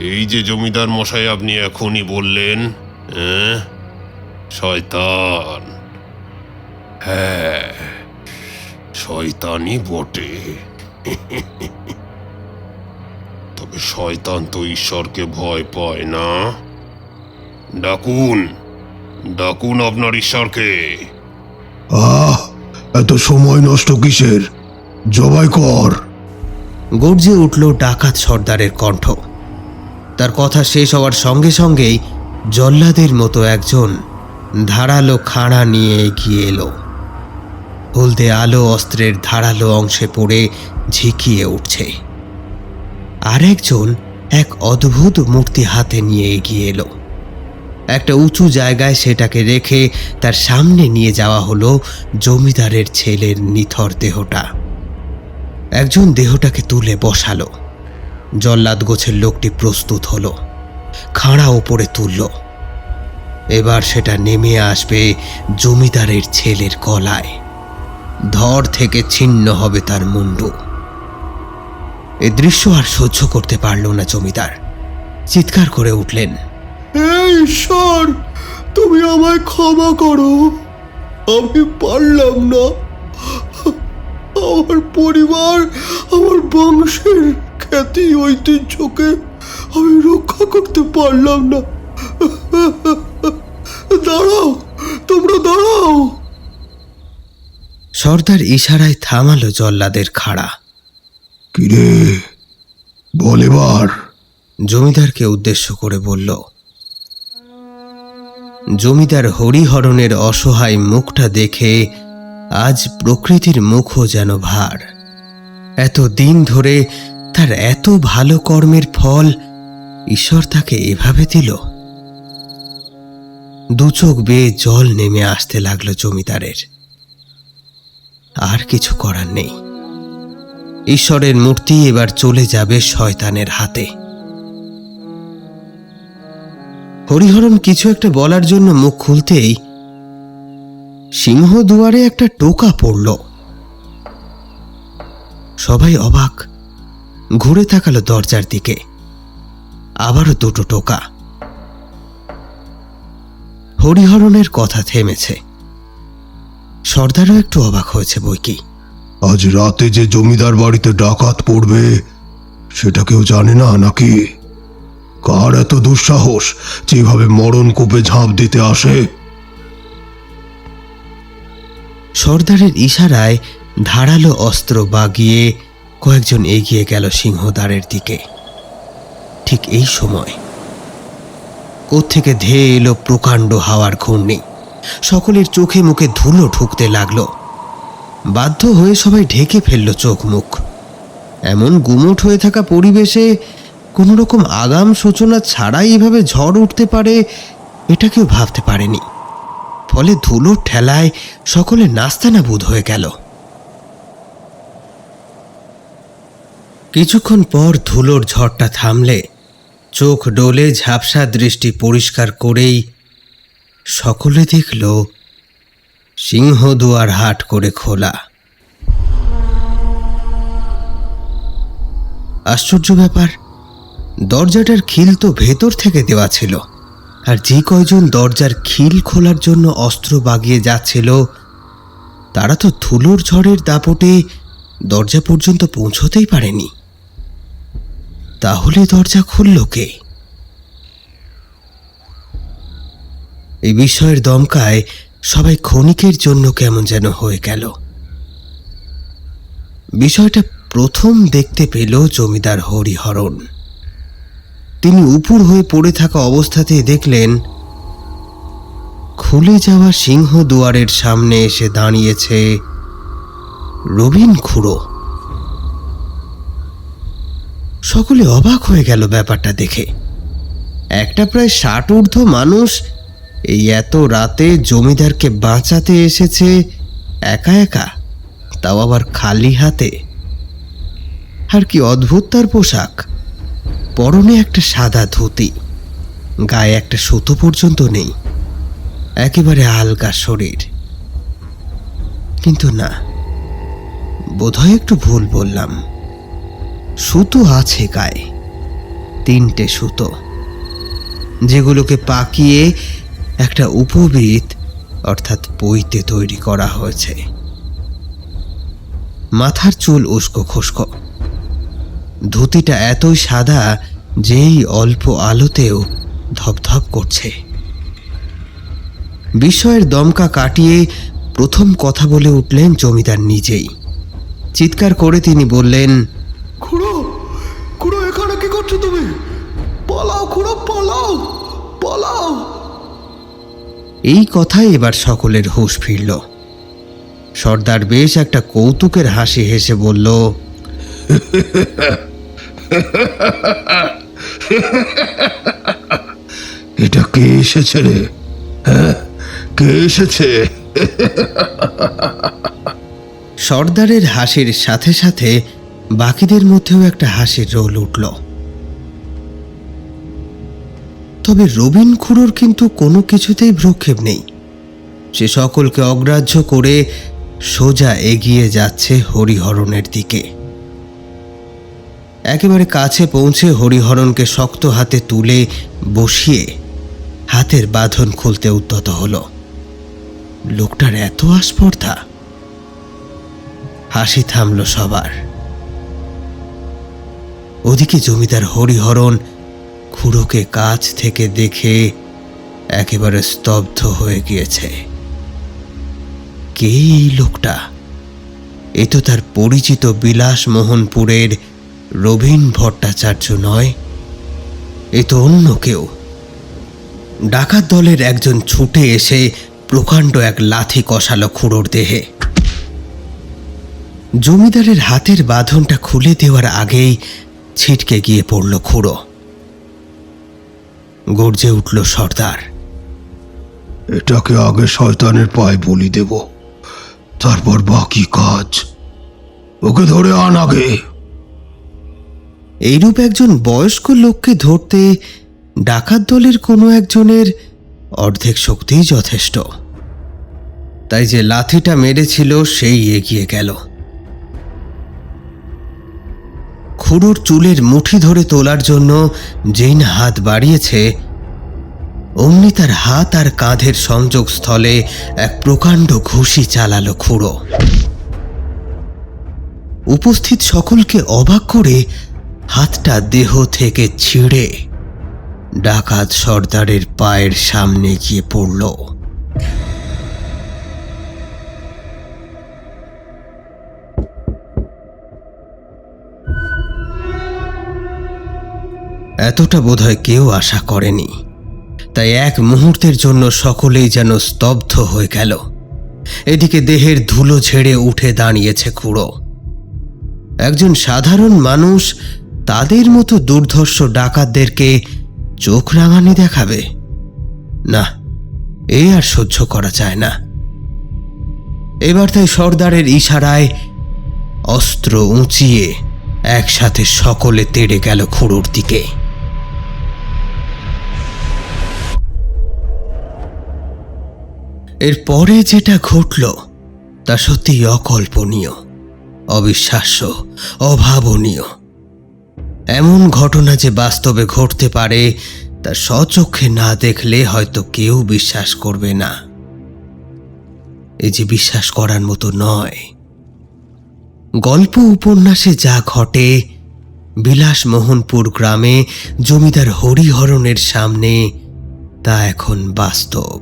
এই যে জমিদার মশাই আপনি এখনই বললেন, হ্যাঁ, শয়তান। হ্যাঁ, শয়তানই বটে। তবে শয়তান তো ঈশ্বরকে ভয় পায় না। ডাকুন, ডাকুন আপনার ঈশ্বরকে। আহ, এত সময় নষ্ট কিসের? জবাই কর। গর্জে উঠল ডাকাত সর্দারের কণ্ঠ। তার কথা শেষ হওয়ার সঙ্গে সঙ্গেই জল্লাদের মতো একজন ধারালো খাঁড়া নিয়ে এগিয়ে এলো। হলদে আলো অস্ত্রের ধারালো অংশে পড়ে ঝিকিয়ে উঠছে। আর একজন এক অদ্ভুত মূর্তি হাতে নিয়ে এগিয়ে এলো। একটা উঁচু জায়গায় সেটাকে রেখে তার সামনে নিয়ে যাওয়া হলো জমিদারের ছেলের নিথর দেহটা। একজন দেহটাকে তুলে বসালো। জল্লাদ গোছের লোকটি প্রস্তুত হলো, খাঁড়া ওপরে তুলল। এবার সেটা নেমে আসবে জমিদারের ছেলের গলায়। ধর থেকে ছিন্ন হবে তার মুন্ডু। এ দৃশ্য আর সহ্য করতে পারল না জমিদার। চিৎকার করে উঠলেন, হে ঈশ্বর, তুমি আমায় ক্ষমা করো। আমি পারলাম না। আমার পরিবার, আমার বংশের খ্যাতি ঐতিহ্যকে আমি রক্ষা করতে পারলাম না। দাঁড়াও, তোমরা দাঁড়াও। সর্দার ইশারায় থামালো জল্লাদের খাড়া। কিরে, বল এবার। জমিদারকে উদ্দেশ্য করে বলল। জমিদার হরিহরণের অসহায় মুখটা দেখে আজ প্রকৃতির মুখও যেন ভার। এত দিন ধরে তার এত ভালো কর্মের ফল ঈশ্বর তাকে এভাবে দিল। দু চোখ বেয়ে জল নেমে আসতে লাগলো জমিদারের। আর কিছু করার নেই। ঈশ্বরের মূর্তি এবার চলে যাবে শয়তানের হাতে। হরিহরণ কিছু একটা বলার জন্য মুখ খুলতেই সিংহ দুয়ারে একটা টোকা পড়ল। সবাই অবাক, ঘুরে তাকালো দরজার দিকে। আবারও দুটো টোকা। হরিহরণের কথা থেমেছে। সর্দারও একটু অবাক হয়েছে বইকি। আজ রাতে যে জমিদার বাড়িতে ডাকাত পড়বে সেটা কেউ জানে না নাকি? কার এত দুঃসাহস যেভাবে মরণ কূপে ঝাঁপ দিতে আসে? সর্দারের ইশারায় ধারালো অস্ত্র বাগিয়ে কয়েকজন এগিয়ে গেল সিংহদ্বারের দিকে। ঠিক এই সময় কোত্থেকে ধেয়ে এলো প্রকাণ্ড হাওয়ার ঘূর্ণি। সকলের চোখে মুখে ধুলো ঢুকতে লাগলো। বাধ্য হয়ে সবাই ঢেকে ফেলল চোখ মুখ। এমন গুমোট হয়ে থাকা পরিবেশে কোনো রকম আগাম সূচনা ছাড়াই এভাবে ঝড় উঠতে পারে এটা কেউ ভাবতে পারেনি। ফলে ধুলোর ঠেলায় সকলে নাস্তানাবুদ হয়ে গেল। কিছুক্ষণ পর ধুলোর ঝড়টা থামলে চোখ ডোলে ঝাপসা দৃষ্টি পরিষ্কার করেই সকলে দেখল সিংহদুয়ার হাট করে খোলা। আশ্চর্য ব্যাপার, দরজাটার খিল তো ভেতর থেকে দেওয়া ছিল। আর যে কয়জন দরজার খিল খোলার জন্য অস্ত্র বাগিয়ে যাচ্ছিল তারা তো ধুলোর ঝড়ের দাপটে দরজা পর্যন্ত পৌঁছতেই পারেনি। তাহলে দরজা খুলল কে? এই বিষয়ের দমকায় সবাই ক্ষণিকের জন্য কেমন যেন হয়ে গেল। বিষয়টা প্রথম দেখতে পেল জমিদার হরিহরণ। তিনি উপুর হয়ে পড়ে থাকা অবস্থাতে দেখলেন খুলে যাওয়া সিংহ দুয়ারের সামনে এসে দাঁড়িয়েছে রবিন খুড়ো। সকলে অবাক হয়ে গেল ব্যাপারটা দেখে। একটা প্রায় 60 ঊর্ধ্ব মানুষ এই এত রাতে জমিদারকে বাঁচাতে এসেছে একা একা, তাও আবার খালি হাতে। আর কি অদ্ভুত তার পোশাক! পরনে একটা সাদা ধুতি, গায়ে একটা সুতো পর্যন্ত নেই, একেবারে আলগা শরীর। কিন্তু না, বোধহয় একটু ভুল বললাম। সুতো আছে গায়ে, 3টে সুতো, যেগুলোকে পাকিয়ে একটা উপবৃত অর্থাৎ পৈতে তৈরি করা হয়েছে। মাথার চুল উস্কো খুস্কো। ধুতিটা এতই সাদা যে এই অল্প আলোতেও ধপধপ করছে। বিস্ময়ের দমকা কাটিয়ে প্রথম কথা বলে উঠলেন জমিদার নিজেই। চিৎকার করে তিনি বললেন, খুড়ো, খুড়ো, এখানে কি করছো তুমি? পালাও খুড়ো, পালাও, পালাও। এই কথায় এবার সকলের হুঁশ ফিরল। সর্দার বেশ একটা কৌতুকের হাসি হেসে বলল, এটা কে এসেছে রে? হ্যাঁ, কে এসেছে? সর্দারের হাসির সাথে সাথে বাকিদের মধ্যেও একটা হাসির রোল উঠল। তবে রবিন খুড়োর কিন্তু কোনো কিছুতেই ভ্রুক্ষেপ নেই। সে সকলকে অগ্রাহ্য করে সোজা এগিয়ে যাচ্ছে হরিহরনের দিকে। একেবারে কাছে পৌঁছে হরিহরনকে শক্ত হাতে তুলে বসিয়ে হাতের বাঁধন খুলতে উদ্যত হল। লোকটার এত আস্পর্ধা! হাসি থামল সবার। ওদিকে জমিদার হরিহরন খুড়োকে কাছ থেকে দেখে একেবারে স্তব্ধ হয়ে গিয়েছে। কে এই লোকটা? এ তো তার পরিচিত বিলাসমোহনপুরের রবীন ভট্টাচার্য নয়, এ তো অন্য কেউ। ডাকাত দলের একজন ছুটে এসে প্রকাণ্ড এক লাথি কষালো খুড়োর দেহে। জমিদারের হাতের বাঁধনটা খুলে দেওয়ার আগেই ছিটকে গিয়ে পড়ল খুড়ো। গর্জে উঠল সর্দার, এটাকে আগে শয়তানের পায়ে বলি দেব, তারপর বাকি কাজ। ওকে ধরে আন আগে। এইরূপ একজন বয়স্ক লোককে ধরতে ডাকাত দলের কোনো একজনের অর্ধেক শক্তিই যথেষ্ট। তাই যে লাথিটা মেরেছিল সেই এগিয়ে গেল। খুড়োর চুলের মুঠি ধরে তোলার জন্য যেই না হাত বাড়িয়েছে, অমনি তার হাত আর কাঁধের সংযোগস্থলে এক প্রকাণ্ড ঘুষি চালালো খুড়ো। উপস্থিত সকলকে অবাক করে হাতটা দেহ থেকে ছিঁড়ে ডাকাত সর্দারের পায়ের সামনে গিয়ে পড়ল। এতটা বোধহয় কেউ আশা করেনি। তাই এক মুহূর্তের জন্য সকলেই যেন স্তব্ধ হয়ে গেল। এদিকে দেহের ধুলো ঝেড়ে উঠে দাঁড়িয়েছে খুড়ো। একজন সাধারণ মানুষ তাদের মতো দুর্ধর্ষ ডাকাতদেরকে চোখ রাঙানি দেখাবে? না, এই আর সহ্য করা যায় না। এবার তাই সর্দারের ইশারায় অস্ত্র উঁচিয়ে একসাথে সকলে তেড়ে গেল খুড়োর দিকে। এরপরে যেটা ঘটল তা সত্যিই অকল্পনীয়, অবিশ্বাস্য, অভাবনীয়। এমন ঘটনা যে বাস্তবে ঘটতে পারে তা স্বচক্ষে না দেখলে হয়তো কেউ বিশ্বাস করবে না। এই যে বিশ্বাস করার মতো নয়। গল্প উপন্যাসে যা ঘটে বিলাসমোহনপুর গ্রামে জমিদার হরিহরনের সামনে তা এখন বাস্তব।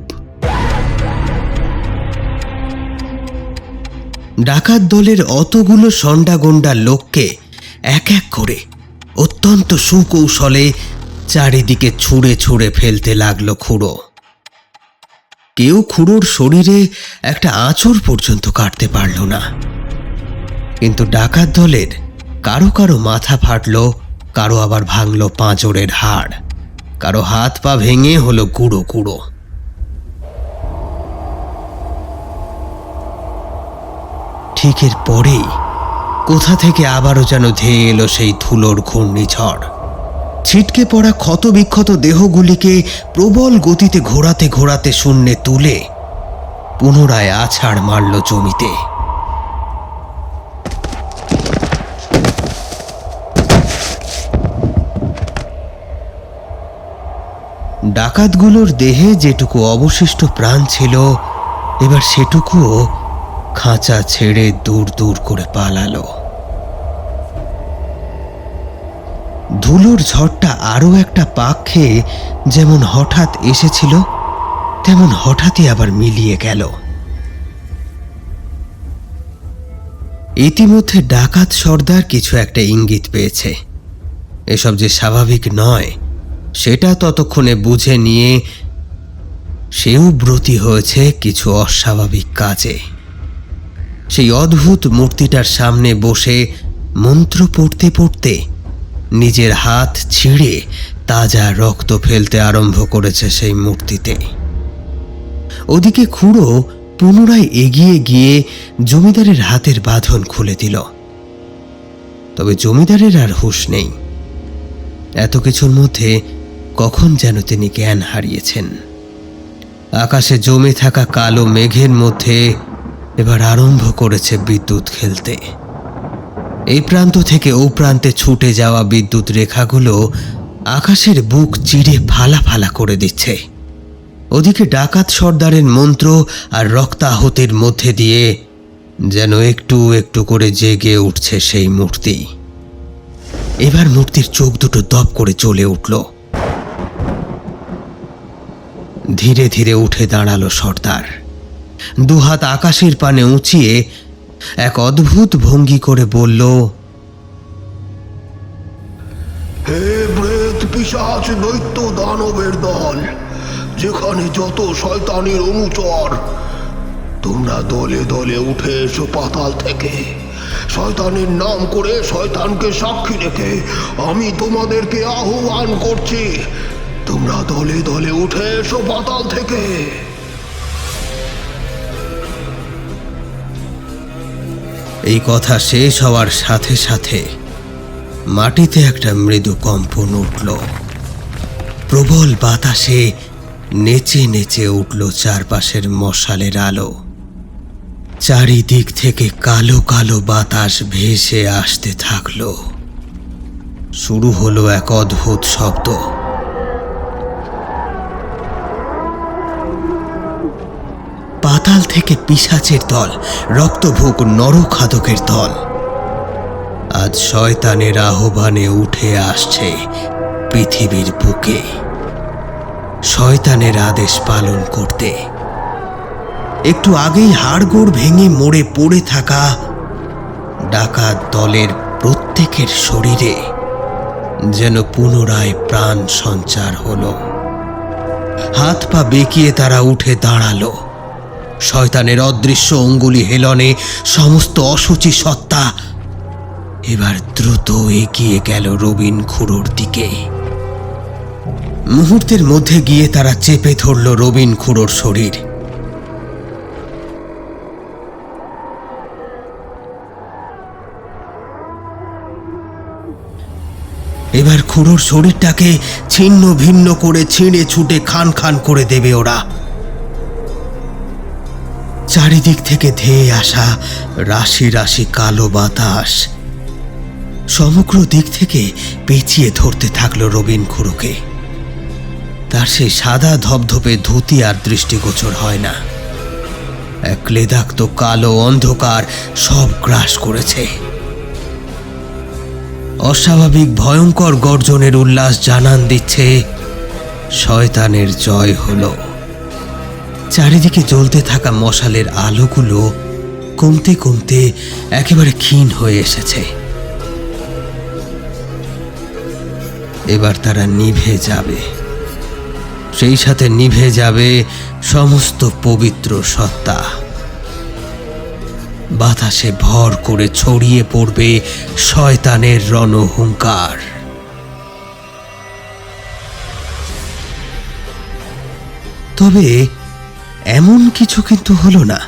ডাকাত দলের অতগুলো সন্ডাগন্ডা লোককে এক এক করে অত্যন্ত সুকৌশলে চারিদিকে ছুঁড়ে ছুঁড়ে ফেলতে লাগলো খুড়ো। কেউ খুড়োর শরীরে একটা আঁচড় পর্যন্ত কাটতে পারল না। কিন্তু ডাকাত দলের কারো কারো মাথা ফাটল, কারো আবার ভাঙল পাঁজরের হাড়, কারো হাত পা ভেঙে হলো গুঁড়ো গুঁড়ো। ঠিক এর পরেই কোথা থেকে আবারও যেন ধেয়ে এলো সেই ধুলোর ঘূর্ণিঝড়। ছিটকে পড়া ক্ষত বিক্ষত দেহগুলিকে প্রবল গতিতে ঘোরাতে ঘোরাতে শূন্যে তুলে পুনরায় আছাড় মারল জমিতে। ডাকাতগুলোর দেহে যেটুকু অবশিষ্ট প্রাণ ছিল এবার সেটুকুও খাঁচা ছেড়ে দূর দূর করে পালালো। ধুলোর ঝড়টা আরো একটা পাক খেয়ে যেমন হঠাৎ এসেছিল তেমন হঠাৎই আবার মিলিয়ে গেল। ইতিমধ্যে ডাকাত সর্দার কিছু একটা ইঙ্গিত পেয়েছে। এসব যে স্বাভাবিক নয় সেটা ততক্ষণে বুঝে নিয়ে সেও ব্রতী হয়েছে কিছু অস্বাভাবিক কাজে। সেই অদ্ভুত মূর্তিটার সামনে বসে মন্ত্র পড়তে পড়তে নিজের হাত ছিঁড়ে তাজা রক্ত ফেলতে আরম্ভ করেছে সেই মূর্তিতে। ওদিকে খুড়ো পুনরায় এগিয়ে গিয়ে জমিদারের হাতের বাঁধন খুলে দিল। তবে জমিদারের আর হুঁশ নেই। এত কিছুর মধ্যে কখন যেন তিনি জ্ঞান হারিয়েছেন। আকাশে জমে থাকা কালো মেঘের মধ্যে এবার আরম্ভ করেছে বিদ্যুৎ খেলতে। এই প্রান্ত থেকে ও প্রান্তে ছুটে যাওয়া বিদ্যুৎ রেখাগুলো আকাশের বুক চিরে ফালা ফালা করে দিচ্ছে। ওদিকে ডাকাত সর্দারের মন্ত্র আর রক্তাহুতির মধ্যে দিয়ে যেন একটু একটু করে জেগে উঠছে সেই মূর্তি। এবার মূর্তির চোখ দুটো দপ করে জ্বলে উঠল। ধীরে ধীরে উঠে দাঁড়ালো সর্দার। দুহাত আকাশের পানে উঁচিয়ে এক অদ্ভুত ভঙ্গি করে বলল, হে প্রেত পিশাচ দৈত্য দানবের দল, যেখানে যত শয়তানের অনুচর, তোমরা দলে দলে উঠে এসো পাতাল থেকে। শয়তানের নাম করে শয়তানকে সাক্ষী রেখে আমি তোমাদেরকে আহ্বান করছি, তোমরা দলে দলে উঠে এসো পাতাল থেকে। এই কথা শেষ হওয়ার সাথে সাথে মাটিতে একটা মৃদু কম্পন উঠল। প্রবল বাতাসে নেচে নেচে উঠল চারপাশের মশালের আলো। চারিদিক থেকে কালো কালো বাতাস ভেসে আসতে থাকলো। শুরু হলো এক অদ্ভুত শব্দ। পাতাল থেকে পিশাচের দল, রক্তভোগ নরখাদকের দল আজ শয়তানের আহ্বানে উঠে আসছে পৃথিবীর বুকে শয়তানের আদেশ পালন করতে। একটু আগেই হাড়গোড় ভেঙে মরে পড়ে থাকা ডাকাত দলের প্রত্যেকের শরীরে যেন পুনরায় প্রাণ সঞ্চার হলো। হাত পা বেঁকিয়ে তারা উঠে দাঁড়ালো। শয়তানের অদৃশ্য অঙ্গুলি হেলনে সমস্ত অশুচি সত্তা এবার দ্রুত এগিয়ে গেল রবিন খুড়োর দিকে। মুহূর্তের মধ্যে গিয়ে তারা চেপে ধরল রবিন খুড়োর শরীর। এবার খুড়োর শরীরটাকে ছিন্ন ভিন্ন করে ছিঁড়ে ছুটে খান খান করে দেবে ওরা। চারিদিক থেকে ধেয়ে আসা রাশি রাশি কালো বাতাস সমগ্র দিক থেকে পেঁচিয়ে ধরতে থাকলো রবিন খুড়োকে। তার সেই সাদা ধবধবে ধুতি আর দৃষ্টিগোচর হয় না। এক ক্লেদাক্ত কালো অন্ধকার সব গ্রাস করেছে। অস্বাভাবিক ভয়ঙ্কর গর্জনের উল্লাস জানান দিচ্ছে শয়তানের জয় হলো। চারিদিকে জ্বলতে থাকা মশালের আলোগুলো কমতে কমতে একেবারে ক্ষীণ হয়ে এসেছে। এবার তারা নিভে যাবে, সেই সাথে নিভে যাবে সমস্ত পবিত্র সত্তা। বাতাসে ভর করে ছড়িয়ে পড়বে শয়তানের রণহুঙ্কার। তবে এমন কিছু কিন্তু হলো না।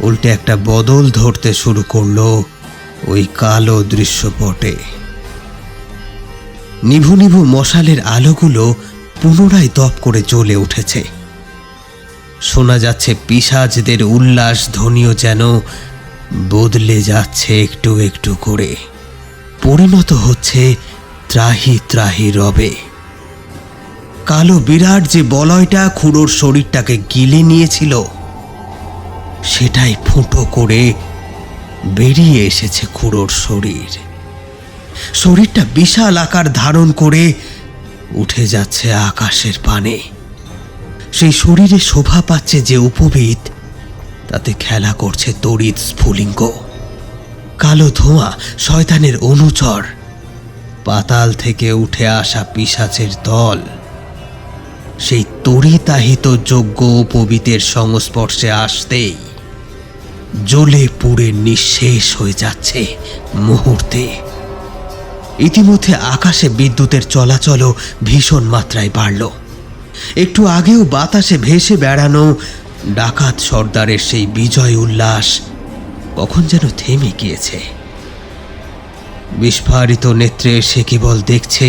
উল্টে একটা বদল ধরতে শুরু করলো ওই কালো দৃশ্যপটে। নিভু নিভু মশালের আলোগুলো পুনরায় দপ করে জ্বলে উঠেছে। শোনা যাচ্ছে পিশাচদের উল্লাস ধ্বনিও যেন বদলে যাচ্ছে একটু একটু করে, পরিণত হচ্ছে ত্রাহি ত্রাহি রবে। কালো বিরাট যে বলয়টা খুড়োর শরীরটাকে গিলে নিয়েছিল সেটাই ফুটো করে বেরিয়ে এসেছে খুড়োর শরীর। শরীরটা বিশাল আকার ধারণ করে উঠে যাচ্ছে আকাশের পানে। সেই শরীরে শোভা পাচ্ছে যে উপবিদ, তাতে খেলা করছে তড়িৎ স্ফুলিঙ্গ। কালো ধোঁয়া শয়তানের অনুচর, পাতাল থেকে উঠে আসা পিশাচের দল। সেই তড়িতাহিত যোগ্য উপবিতের সংস্পর্শে আসতেই জ্বলে পুড়ে নিঃশেষ হয়ে যাচ্ছে মুহূর্তে। ইতিমধ্যে আকাশে বিদ্যুতের চলাচলও ভীষণ মাত্রায় বাড়ল। একটু আগেও বাতাসে ভেসে বেড়ানো ডাকাত সর্দারের সেই বিজয় উল্লাস কখন যেন থেমে গিয়েছে। বিস্ফারিত নেত্রে সে কেবল দেখছে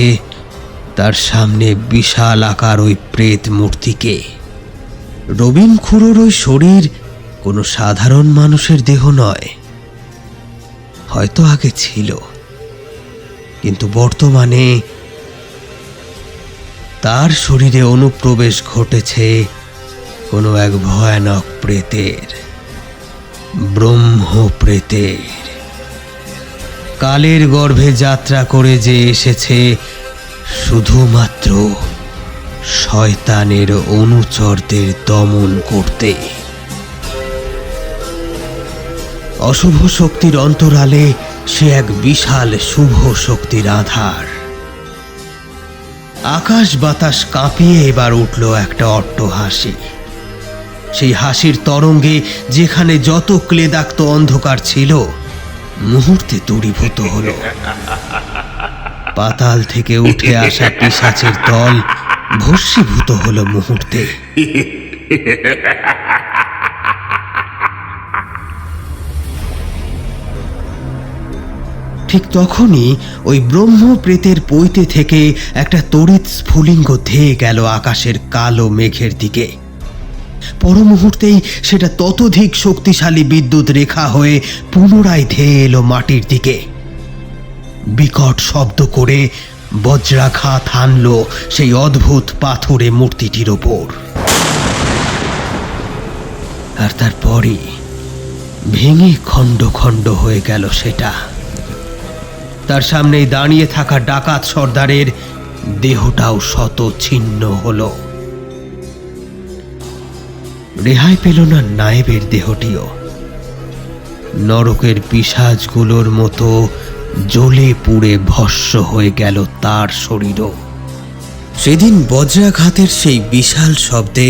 তার সামনে বিশাল আকার ওই প্রেত মূর্তিকে। রবিন খুড়োর ওই শরীর কোনো সাধারণ মানুষের দেহ নয়, হয়তো আগে ছিল, কিন্তু বর্তমানে তার শরীরে অনুপ্রবেশ ঘটেছে কোনো এক ভয়ানক প্রেতের, ব্রহ্ম প্রেতের। কালের গর্ভে যাত্রা করে যে এসেছে শুধুমাত্র শয়তানের অনুচরদের দমন করতে। অশুভ শক্তির অন্তরালে সে এক বিশাল শুভ শক্তির আধার। আকাশ বাতাস কাঁপিয়ে এবার উঠল একটা অট্টহাসি। সেই হাসির তরঙ্গে যেখানে যত ক্লেদাক্ত অন্ধকার ছিল মুহূর্তে দূরীভূত হলো। পাতাল থেকে উঠে আসা পিশাচের দল ভস্মীভূত হলো মুহূর্তে। ঠিক তখনই ওই ব্রহ্ম প্রেতের পৈতে থেকে একটা তড়িৎ স্ফুলিঙ্গ ধেয়ে গেল আকাশের কালো মেঘের দিকে। পর মুহূর্তেই সেটা ততোধিক শক্তিশালী বিদ্যুৎ রেখা হয়ে পুনরায় ধেয়ে এলো মাটির দিকে। বিকট শব্দ করে বজ্রাঘাত হানল সেই অদ্ভুত পাথুরে মূর্তিটির ওপর। আর তারপরই ভেঙে খণ্ড খণ্ড হয়ে গেল সেটা। তার সামনেই দাঁড়িয়ে থাকা ডাকাত সর্দারের দেহটাও শত ছিন্ন হলো। রেহাই পেল না নায়েবের দেহটিও। নরকের পিশাচগুলোর মতো জ্বলে পুড়ে ভস্ম হয়ে গেল তার শরীরও। সেদিন বজ্রাঘাতের সেই বিশাল শব্দে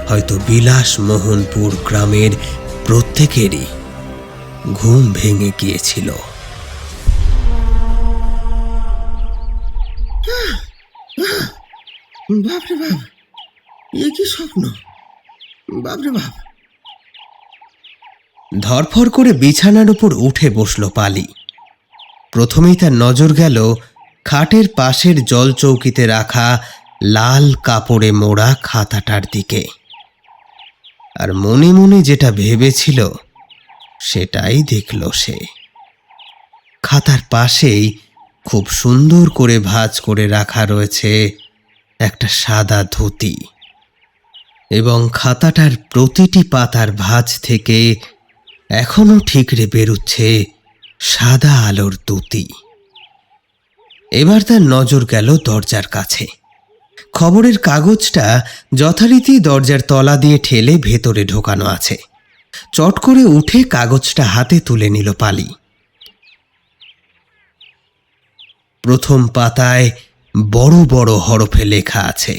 হয়তো বিলাস মোহনপুর গ্রামের প্রত্যেকেরই ঘুম ভেঙে গিয়েছিল। বাপরে বাপ, এ কি স্বপ্ন! বাপরে বাপ! ধরফর করে বিছানার উপর উঠে বসল পালি। প্রথমেই তার নজর গেল খাটের পাশের জল চৌকিতে রাখা লাল কাপড়ে মোড়া খাতাটার দিকে। আর মনে মনে যেটা ভেবেছিল সেটাই দেখল সে। খাতার পাশেই খুব সুন্দর করে ভাঁজ করে রাখা রয়েছে একটা সাদা ধুতি, এবং খাতাটার প্রতিটি পাতার ভাঁজ থেকে এখনো ঠিকরে বেরুচ্ছে সাদা আলোর দ্যুতি। এবার তার নজর গেল দরজার কাছে। খবরের কাগজটা যথারীতি দরজার তলা দিয়ে ঠেলে ভেতরে ঢোকানো আছে। চট করে উঠে কাগজটা হাতে তুলে নিল পালি। প্রথম পাতায় বড় বড় হরফে লেখা আছে,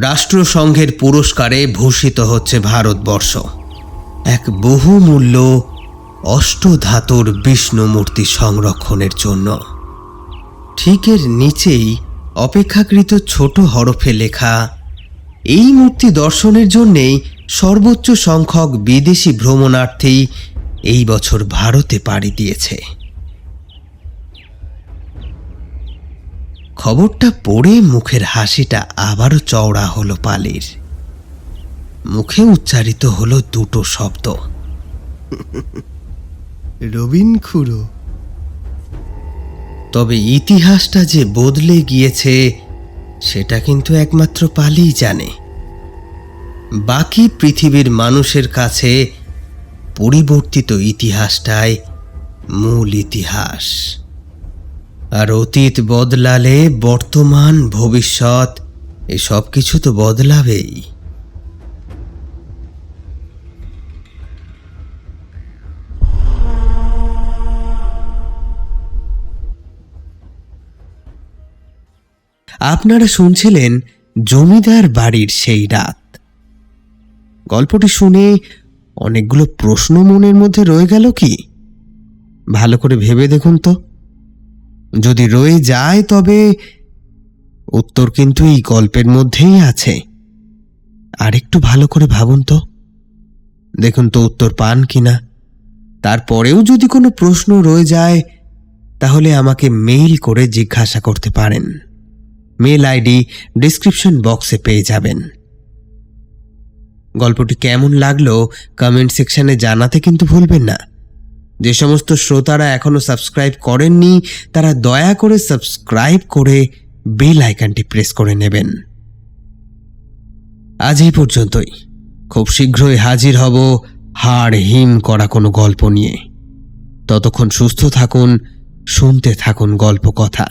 রাষ্ট্রসংঘের পুরস্কারে ভূষিত হচ্ছে ভারতবর্ষ এক বহুমূল্য অষ্টধাতুর বিষ্ণু মূর্তি সংরক্ষণের জন্য। ঠিক এর নিচেই অপেক্ষাকৃত ছোট হরফে লেখা, এই মূর্তি দর্শনের জন্যেই সর্বোচ্চ সংখ্যক বিদেশি ভ্রমণার্থী এই বছর ভারতে পাড়ি দিয়েছে। খবরটা পড়ে মুখের হাসিটা আবারও চওড়া হলো পালির। মুখে উচ্চারিত হলো দুটো শব্দ, রবিন খুড়ো। তবে ইতিহাসটা যে বদলে গিয়েছে সেটা কিন্তু একমাত্র পালিই জানে। বাকি পৃথিবীর মানুষের কাছে পরিবর্তিত ইতিহাসটাই মূল ইতিহাস। আর অতীত বদলালে বর্তমান ভবিষ্যৎ এই সব কিছু তো বদলাবেই। আপনারা শুনছিলেন জমিদার বাড়ির সেই রাত। গল্পটি শুনে অনেকগুলো প্রশ্ন মনের মধ্যে রয়ে গেল কি? ভালো করে ভেবে দেখুন তো। যদি রয়ে যায় তবে উত্তর কিন্তু এই গল্পের মধ্যেই আছে। আর একটু ভালো করে ভাবুন তো, দেখুন তো উত্তর পান কিনা। তারপরেও যদি কোনো প্রশ্ন রয়ে যায় তাহলে আমাকে মেইল করে জিজ্ঞাসা করতে পারেন। মেল আইডি ডিসক্রিপশন বক্সে পেয়ে যাবেন। গল্পটি কেমন লাগলো কমেন্ট সেকশনে জানাতে কিন্তু ভুলবেন না। যে সমস্ত শ্রোতারা এখনো সাবস্ক্রাইব করেননি তারা দয়া করে সাবস্ক্রাইব করে বেল আইকনটি প্রেস করে নেবেন। আজ এই পর্যন্তই। খুব শীঘ্রই হাজির হব হাড় হিম করা কোনো গল্প নিয়ে। ততক্ষণ সুস্থ থাকুন, শুনতে থাকুন গল্প কথা।